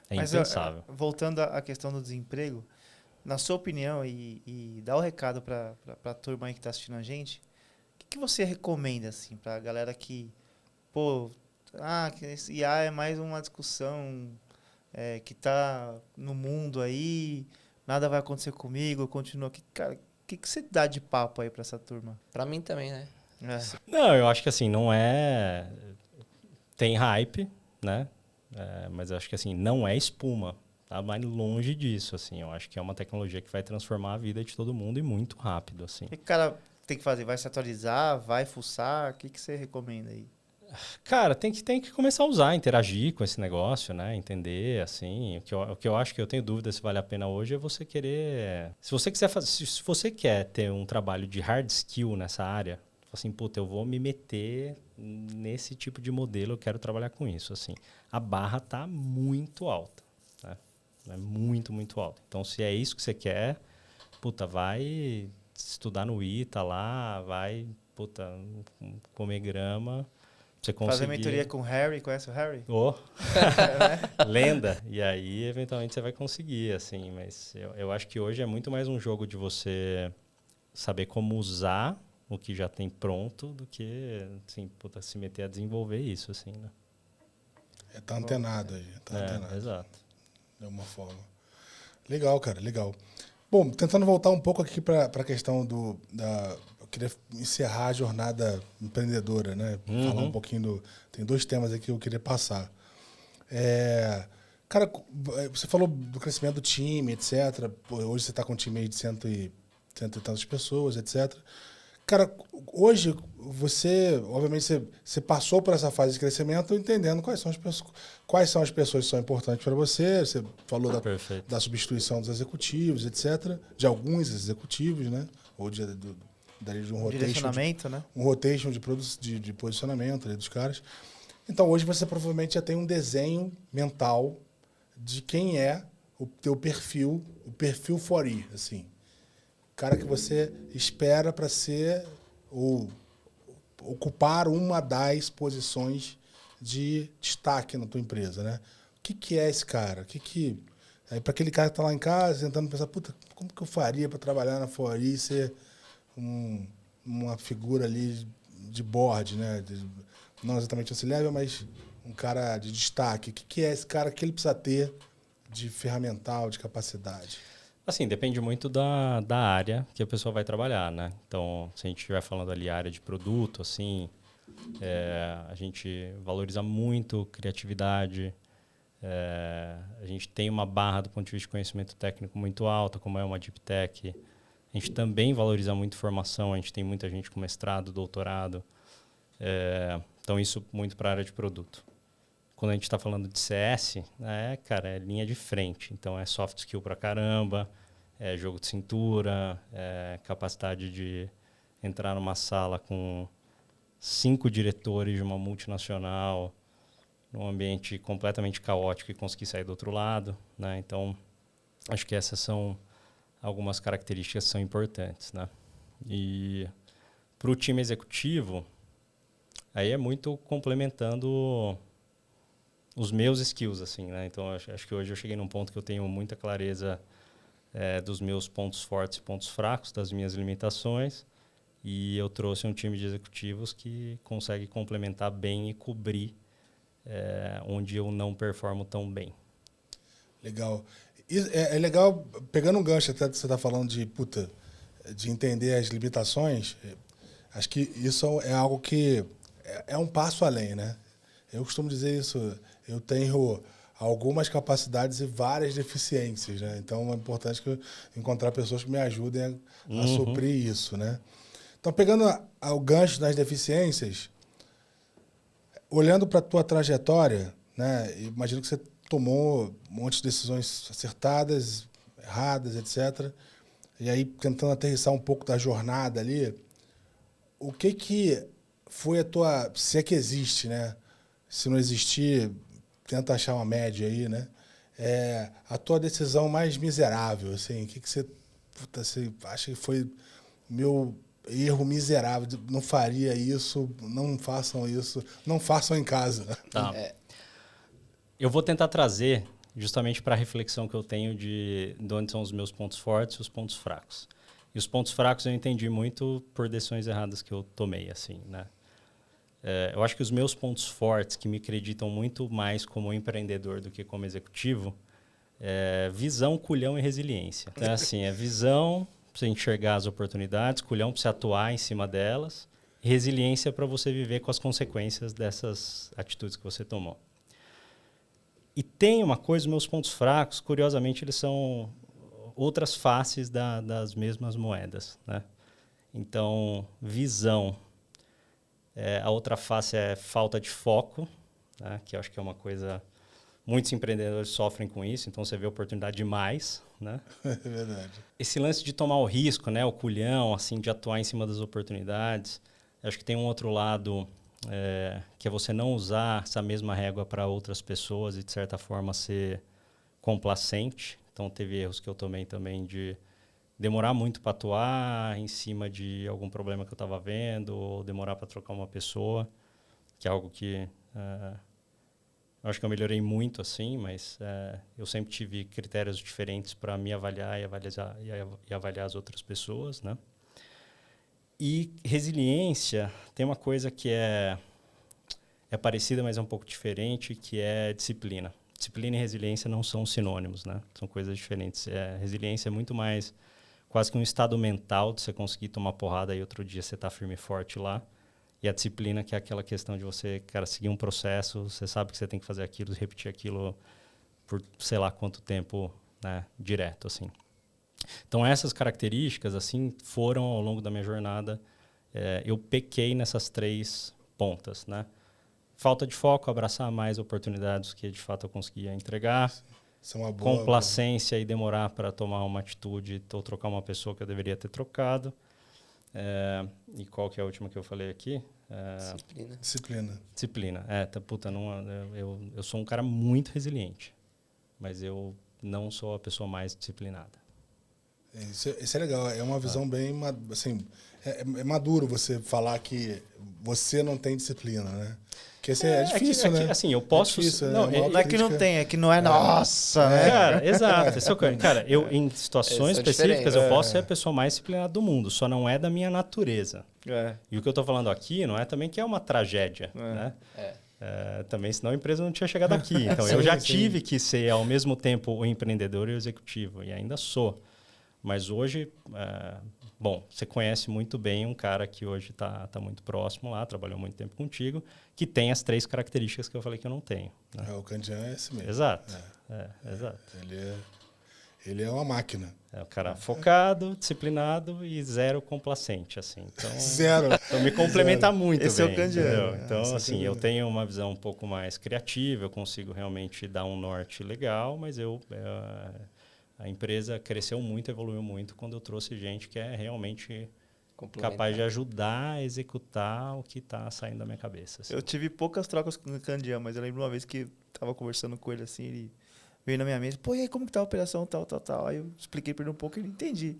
É impensável. Mas, voltando à questão do desemprego, na sua opinião, e dá o recado para a turma aí que está assistindo a gente, o que você recomenda, assim, para a galera que, que esse IA é mais uma discussão... que está no mundo aí, nada vai acontecer comigo, eu continuo aqui. Cara, o que você dá de papo aí para essa turma? Para mim também, né? Não, eu acho que assim, não é... Tem hype, né? Mas eu acho que assim, não é espuma. Tá mais longe disso, assim. Eu acho que é uma tecnologia que vai transformar a vida de todo mundo e muito rápido, assim. O que o cara tem que fazer? Vai se atualizar? Vai fuçar? O que você recomenda aí? Cara, tem que começar a usar, interagir com esse negócio, né? Entender, assim. O que eu acho que eu tenho dúvida se vale a pena hoje é você querer... Se você quer ter um trabalho de hard skill nessa área, assim, eu vou me meter nesse tipo de modelo, eu quero trabalhar com isso, assim. A barra tá muito alta, né? É muito, muito alta. Então, se é isso que você quer, vai estudar no ITA lá, vai, comer grama... Fazer mentoria com o Harry, conhece o Harry? Lenda. E aí, eventualmente, você vai conseguir, assim. Mas eu acho que hoje é muito mais um jogo de você saber como usar o que já tem pronto do que, assim, se meter a desenvolver isso, assim, né? Tá antenado aí. Tá antenado. Exato. De alguma forma. Legal, cara, legal. Bom, tentando voltar um pouco aqui para a questão eu queria encerrar a jornada empreendedora, né? Falar um pouquinho Tem 2 temas aqui que eu queria passar. Cara, você falou do crescimento do time, etc. Hoje você está com um time aí de cento e tantas pessoas, etc. Cara, hoje obviamente, você passou por essa fase de crescimento entendendo quais são as pessoas que são importantes para você. Você falou da substituição dos executivos, etc. De alguns executivos, né? Ou de um rotation, direcionamento, né? Um rotation de posicionamento ali dos caras. Então, hoje você provavelmente já tem um desenho mental de quem é o teu perfil, o perfil 4E, assim. Cara que você espera para ser ou ocupar uma das posições de destaque na tua empresa, né? O que é esse cara? Para aquele cara que tá lá em casa tentando pensar, como que eu faria para trabalhar na 4E e ser uma figura ali de board, né? Não exatamente auxiliar, mas um cara de destaque. O que é esse cara que ele precisa ter de ferramental, de capacidade? Assim, depende muito da área que a pessoa vai trabalhar, né? Então, se a gente estiver falando ali área de produto, assim, A gente valoriza muito criatividade. A gente tem uma barra do ponto de vista de conhecimento técnico muito alta, como é uma Deep Tech. A gente também valoriza muito formação. A gente tem muita gente com mestrado, doutorado. Então, isso muito para a área de produto. Quando a gente está falando de CS, cara, é linha de frente. Então, é soft skill pra caramba, é jogo de cintura, é capacidade de entrar numa sala com 5 diretores de uma multinacional, num ambiente completamente caótico e conseguir sair do outro lado, né? Então, acho que essas são algumas características que são importantes, né? E para o time executivo, aí é muito complementando os meus skills, assim, né? Então, acho que hoje eu cheguei num ponto que eu tenho muita clareza dos meus pontos fortes e pontos fracos, das minhas limitações, e eu trouxe um time de executivos que consegue complementar bem e cobrir onde eu não performo tão bem. Legal. É legal, pegando um gancho até que você está falando de entender as limitações, acho que isso é algo que é um passo além, né? Eu costumo dizer isso, eu tenho algumas capacidades e várias deficiências, né? Então é importante que eu encontrar pessoas que me ajudem a suprir isso, né? Então, pegando o gancho das deficiências, olhando para a tua trajetória, né? Imagino que você tomou um monte de decisões acertadas, erradas, etc. E aí, tentando aterrissar um pouco da jornada ali, o que foi a tua... Se é que existe, né? Se não existir, tenta achar uma média aí, né? A tua decisão mais miserável, assim, o que você acha que foi meu erro miserável? Não faria isso, não façam isso, não façam em casa. Tá. Eu vou tentar trazer justamente para a reflexão que eu tenho de onde são os meus pontos fortes e os pontos fracos. E os pontos fracos eu entendi muito por decisões erradas que eu tomei, assim, né? Eu acho que os meus pontos fortes, que me acreditam muito mais como empreendedor do que como executivo, visão, culhão e resiliência. Então, assim, visão para você enxergar as oportunidades, culhão para você atuar em cima delas, e resiliência para você viver com as consequências dessas atitudes que você tomou. E tem uma coisa, meus pontos fracos, curiosamente, eles são outras faces das mesmas moedas, né? Então, visão. A outra face é falta de foco, né? Que eu acho que é uma coisa... Muitos empreendedores sofrem com isso, então você vê oportunidade demais, né? É verdade. Esse lance de tomar o risco, né? O culhão, assim, de atuar em cima das oportunidades. Eu acho que tem um outro lado, que é você não usar essa mesma régua para outras pessoas e, de certa forma, ser complacente. Então, teve erros que eu tomei também de demorar muito para atuar em cima de algum problema que eu estava vendo, ou demorar para trocar uma pessoa, que é algo que eu acho que eu melhorei muito, assim, mas eu sempre tive critérios diferentes para me avaliar e avaliar as outras pessoas, né? E resiliência tem uma coisa que é parecida, mas é um pouco diferente, que é disciplina. Disciplina e resiliência não são sinônimos, né? São coisas diferentes. Resiliência é muito mais quase que um estado mental de você conseguir tomar porrada e outro dia você tá firme e forte lá. E a disciplina, que é aquela questão de você, cara, seguir um processo, você sabe que você tem que fazer aquilo, repetir aquilo por sei lá quanto tempo, né, direto, assim. Então, essas características, assim, foram ao longo da minha jornada, eu pequei nessas 3 pontas, né? Falta de foco, abraçar mais oportunidades que, de fato, eu conseguia entregar. Isso é uma boa, complacência e demorar para tomar uma atitude ou trocar uma pessoa que eu deveria ter trocado. E qual que é a última que eu falei aqui? Disciplina. Eu sou um cara muito resiliente, mas eu não sou a pessoa mais disciplinada. Isso é legal, é uma visão bem, assim, é maduro você falar que você não tem disciplina, né? Porque assim, é difícil, né? Assim, eu posso... difícil, não é que não tem, é que não é nossa, né? Cara, exato. Cara, eu em situações específicas eu posso ser a pessoa mais disciplinada do mundo, só não é da minha natureza. E o que eu estou falando aqui não é também que é uma tragédia, né? Também, senão a empresa não tinha chegado aqui. Então, eu já tive que ser, ao mesmo tempo, o empreendedor e o executivo, e ainda sou. Mas hoje, bom, você conhece muito bem um cara que hoje tá muito próximo lá, trabalhou muito tempo contigo, que tem as 3 características que eu falei que eu não tenho. Né? O Candian é esse mesmo. Exato. Exato. Ele é uma máquina. É o cara focado, disciplinado e zero complacente, assim. Então, Zero. Então me complementa muito Esse bem. é o Candian. Então, assim, eu tenho uma visão um pouco mais criativa, eu consigo realmente dar um norte legal, mas a empresa cresceu muito, evoluiu muito quando eu trouxe gente que é realmente capaz de ajudar a executar o que está saindo da minha cabeça. Assim. Eu tive poucas trocas com o Candian, mas eu lembro uma vez que tava conversando com ele assim, ele veio na minha mesa, pô, e aí, como que tá a operação, tal. Aí eu expliquei pra ele um pouco e ele entendi.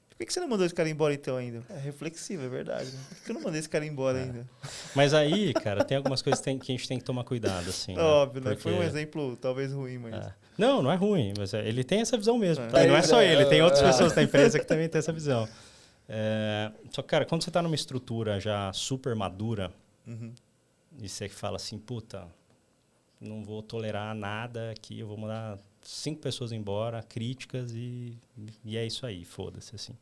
Por que você não mandou esse cara embora então ainda? É reflexivo, é verdade. Né? Por que eu não mandei esse cara embora ainda? Mas aí, cara, tem algumas coisas que a gente tem que tomar cuidado, assim. Óbvio, né? né? Foi um exemplo talvez ruim, mas... Não é ruim, mas ele tem essa visão mesmo. E não é só ele, tem outras pessoas da empresa que também tem essa visão. Só que, cara, quando você tá numa estrutura já super madura, e você fala assim, puta, não vou tolerar nada aqui, eu vou mandar 5 pessoas embora, críticas, e é isso aí, foda-se, assim.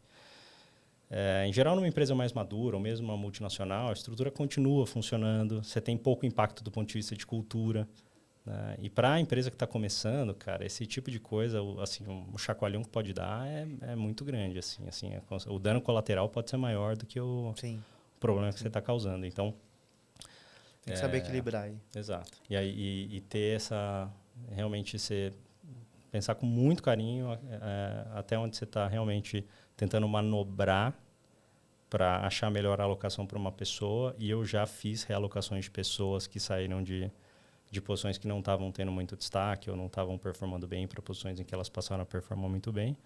Em geral, numa empresa mais madura, ou mesmo uma multinacional, a estrutura continua funcionando, você tem pouco impacto do ponto de vista de cultura, né? E para a empresa que está começando, cara, esse tipo de coisa, assim, o chacoalhão que pode dar é muito grande, assim, o dano colateral pode ser maior do que o problema que você está causando. Então, tem que saber equilibrar aí. Exato. E ter realmente pensar com muito carinho até onde você está realmente tentando manobrar para achar melhor alocação para uma pessoa. E eu já fiz realocações de pessoas que saíram de posições que não estavam tendo muito destaque ou não estavam performando bem para posições em que elas passaram a performar muito bem.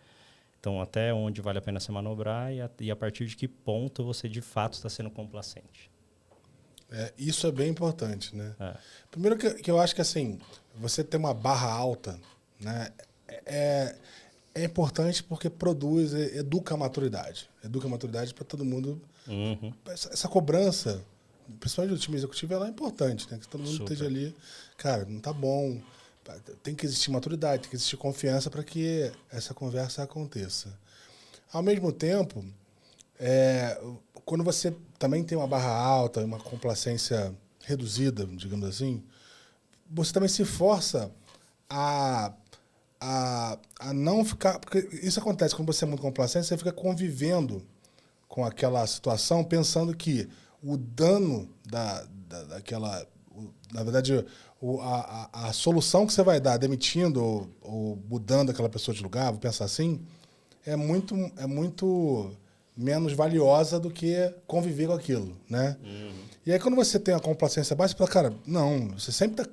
Então, até onde vale a pena se manobrar e a partir de que ponto você de fato está sendo complacente. Isso é bem importante, né? Primeiro que eu acho que assim, você ter uma barra alta, né, é importante porque educa a maturidade. Educa a maturidade para todo mundo. Essa cobrança, principalmente do time executivo, ela é importante, né? Que todo mundo esteja ali, cara, não tá bom. Tem que existir maturidade, tem que existir confiança para que essa conversa aconteça. Ao mesmo tempo, quando você também tem uma barra alta, uma complacência reduzida, digamos assim, você também se força a não ficar... Porque isso acontece quando você é muito complacente, você fica convivendo com aquela situação, pensando que o dano daquela... Na verdade, a solução que você vai dar demitindo ou mudando aquela pessoa de lugar, vou pensar assim, é muito menos valiosa do que conviver com aquilo, né? E aí, quando você tem a complacência baixa, você fala, cara, não, você sempre está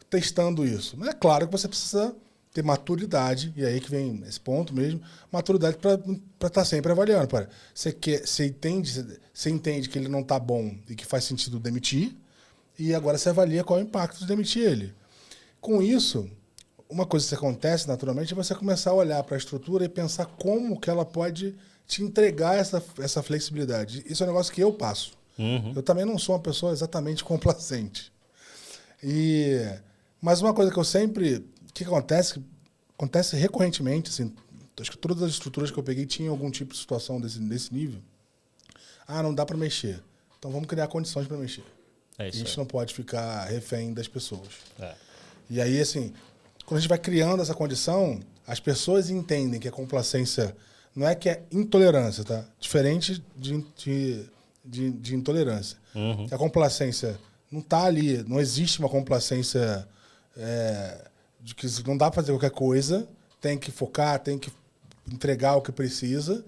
testando isso. Mas é claro que você precisa ter maturidade, e aí que vem esse ponto mesmo, maturidade para estar sempre avaliando. Você entende que ele não está bom e que faz sentido demitir, e agora você avalia qual é o impacto de demitir ele. Com isso, uma coisa que acontece naturalmente é você começar a olhar para a estrutura e pensar como que ela pode te entregar essa flexibilidade. Isso é um negócio que eu passo. Eu também não sou uma pessoa exatamente complacente. Mas uma coisa que eu sempre... O que acontece recorrentemente, assim, acho que todas as estruturas que eu peguei tinham algum tipo de situação desse nível. Não dá para mexer. Então vamos criar condições para mexer. A gente não pode ficar refém das pessoas. E aí, assim, quando a gente vai criando essa condição, as pessoas entendem que a complacência não é que é intolerância, tá? Diferente de intolerância. Que a complacência não está ali, não existe uma complacência de que não dá para fazer qualquer coisa, tem que focar, tem que entregar o que precisa,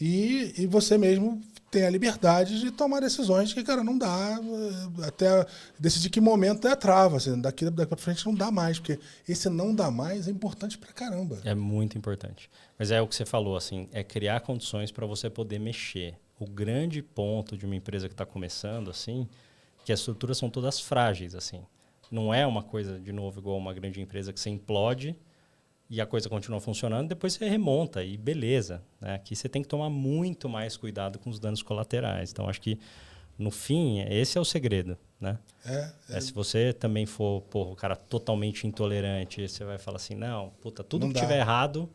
e você mesmo tem a liberdade de tomar decisões que, cara, não dá, até decidir que momento é a trava, assim, daqui para frente não dá mais, porque esse não dá mais é importante pra caramba. É muito importante. Mas é o que você falou, assim, é criar condições para você poder mexer. O grande ponto de uma empresa que está começando, assim, que as estruturas são todas frágeis, assim. Não é uma coisa, de novo, igual uma grande empresa que você implode e a coisa continua funcionando, depois você remonta e beleza. Né? Aqui você tem que tomar muito mais cuidado com os danos colaterais. Então, acho que, no fim, esse é o segredo. Né? Se você também for o cara totalmente intolerante, você vai falar assim, não, puta, tudo que tiver errado,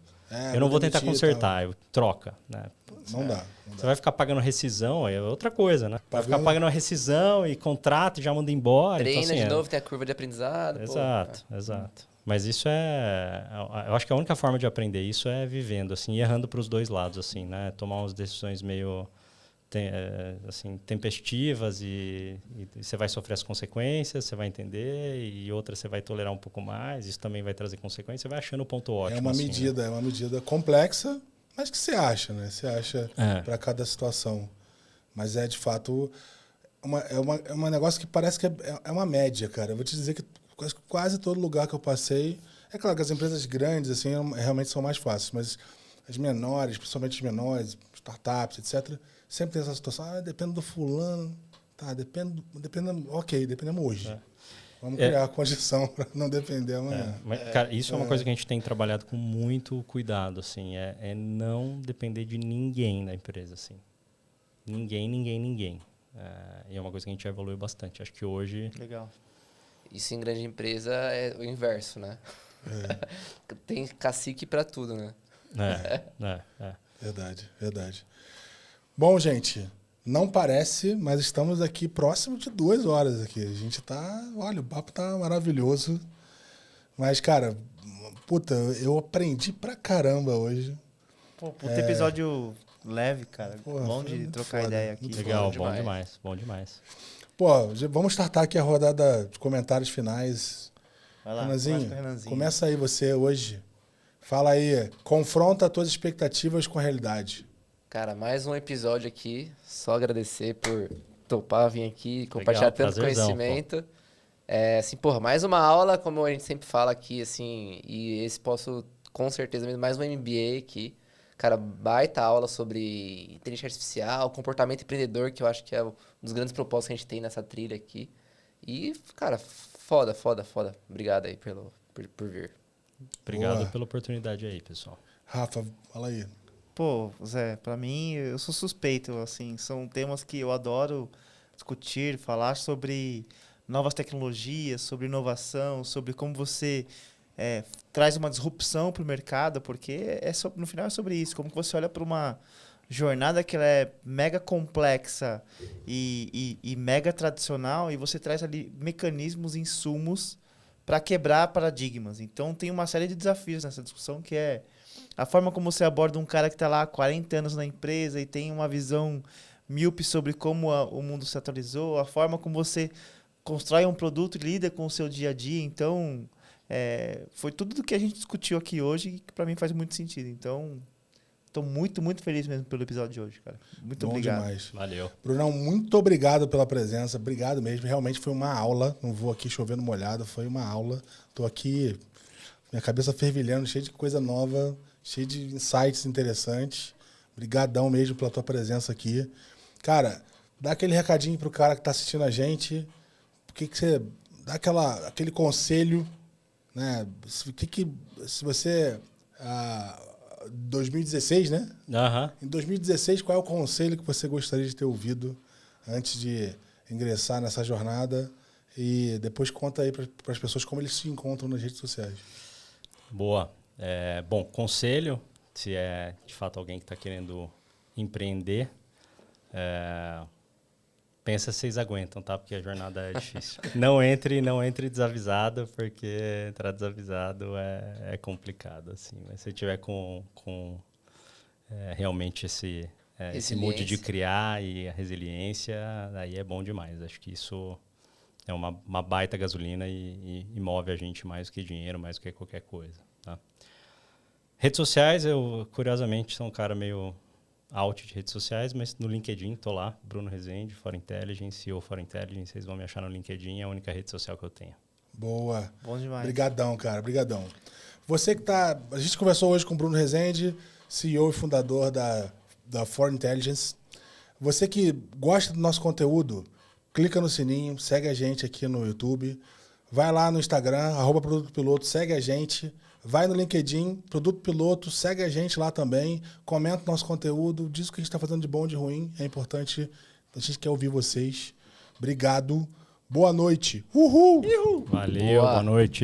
eu não vou tentar demitir e consertar, eu troca, né? Não dá. Você vai ficar pagando rescisão, é outra coisa, né? Vai ficar Pagando- pagando a rescisão e contrato e já manda embora. Treina então, assim, de novo, tem a curva de aprendizado. Exato, exato. Mas isso eu acho que a única forma de aprender isso é vivendo, assim, e errando para os dois lados, assim, né? Tomar umas decisões meio assim, tempestivas e você vai sofrer as consequências, você vai entender, e outras você vai tolerar um pouco mais, isso também vai trazer consequências, você vai achando o ponto ótimo. É uma assim, medida, é uma medida complexa, mas que você acha, né? Você acha para cada situação. Mas é, de fato, é um negócio que parece que é uma média, cara. Eu vou te dizer que quase todo lugar que eu passei... É claro que as empresas grandes, assim, realmente são mais fáceis, mas as menores, principalmente as menores, startups, etc., sempre tem essa situação, depende do fulano, tá, dependemos hoje. Vamos criar a condição para não depender amanhã. Mas, cara, isso é uma coisa que a gente tem trabalhado com muito cuidado, assim, é não depender de ninguém na empresa, assim. Ninguém. E é uma coisa que a gente evoluiu bastante. Acho que hoje... Legal. Isso em grande empresa é o inverso, né? Tem cacique pra tudo, né? Verdade. Bom, gente, não parece, mas estamos aqui próximo de 2 horas aqui. A gente tá... Olha, o papo tá maravilhoso. Mas, cara, puta, eu aprendi pra caramba hoje. Pô, puta episódio leve, cara. Porra, bom foi de muito trocar foda, ideia aqui. muito Legal, demais. bom demais. Pô, vamos startar aqui a rodada de comentários finais. Vai lá, Renanzinho, começa com o Renanzinho. começa aí você hoje. Fala aí, confronta as tuas expectativas com a realidade. Cara, mais um episódio aqui. Só agradecer por topar vir aqui, compartilhar tanto prazerzão, conhecimento. Assim, porra, mais uma aula, como a gente sempre fala aqui, assim, e esse posso, com certeza, mesmo mais um MBA aqui. Cara, baita aula sobre inteligência artificial, comportamento empreendedor, que eu acho que é um dos grandes propósitos que a gente tem nessa trilha aqui. E, cara, foda. Obrigado aí por vir. Obrigado Boa. pela oportunidade aí, pessoal. Rafa, fala aí. Pô, Zé, pra mim, eu sou suspeito, assim, são temas que eu adoro discutir, falar sobre novas tecnologias, sobre inovação, sobre como você traz uma disrupção para o mercado, porque no final é sobre isso, como que você olha para uma jornada que ela é mega complexa e mega tradicional, e você traz ali mecanismos, insumos para quebrar paradigmas. Então, tem uma série de desafios nessa discussão, que é a forma como você aborda um cara que está lá há 40 anos na empresa e tem uma visão míope sobre como o mundo se atualizou, a forma como você constrói um produto e lida com o seu dia a dia. Então, foi tudo do que a gente discutiu aqui hoje que para mim faz muito sentido. Então, estou muito, muito feliz mesmo pelo episódio de hoje, cara. Muito Bom obrigado. demais. Valeu. Brunão, muito obrigado pela presença. Obrigado mesmo. Realmente foi uma aula. Não vou aqui chovendo molhado. Foi uma aula. Estou aqui, minha cabeça fervilhando, cheia de coisa nova, cheia de insights interessantes. Obrigadão mesmo pela tua presença aqui. Cara, dá aquele recadinho pro cara que está assistindo a gente. Por que você dá aquele conselho, né? Se você... 2016, né? Em 2016, qual é o conselho que você gostaria de ter ouvido antes de ingressar nessa jornada? E depois conta aí para as pessoas como eles se encontram nas redes sociais. Boa. Bom, conselho, se é de fato alguém que está querendo empreender, pensa se vocês aguentam, tá? Porque a jornada é difícil. Não entre desavisado, porque entrar desavisado é complicado, assim. Mas se tiver com realmente esse mood de criar e a resiliência, aí é bom demais. Acho que isso é uma baita gasolina e move a gente mais do que dinheiro, mais do que qualquer coisa, tá? Redes sociais, eu, curiosamente, sou um cara meio out de redes sociais, mas no LinkedIn tô lá, Bruno Rezende, For Intelligence, CEO For Intelligence, vocês vão me achar no LinkedIn, é a única rede social que eu tenho. Boa. Bom demais. Obrigadão, cara, obrigadão. Você que tá... A gente conversou hoje com o Bruno Rezende, CEO e fundador da For Intelligence. Você que gosta do nosso conteúdo, clica no sininho, segue a gente aqui no YouTube, vai lá no Instagram, @Produto Piloto, segue a gente. Vai no LinkedIn, Produto Piloto, segue a gente lá também, comenta o nosso conteúdo, diz o que a gente está fazendo de bom e de ruim. É importante, a gente quer ouvir vocês. Obrigado. Boa noite. Uhul! Valeu, boa noite.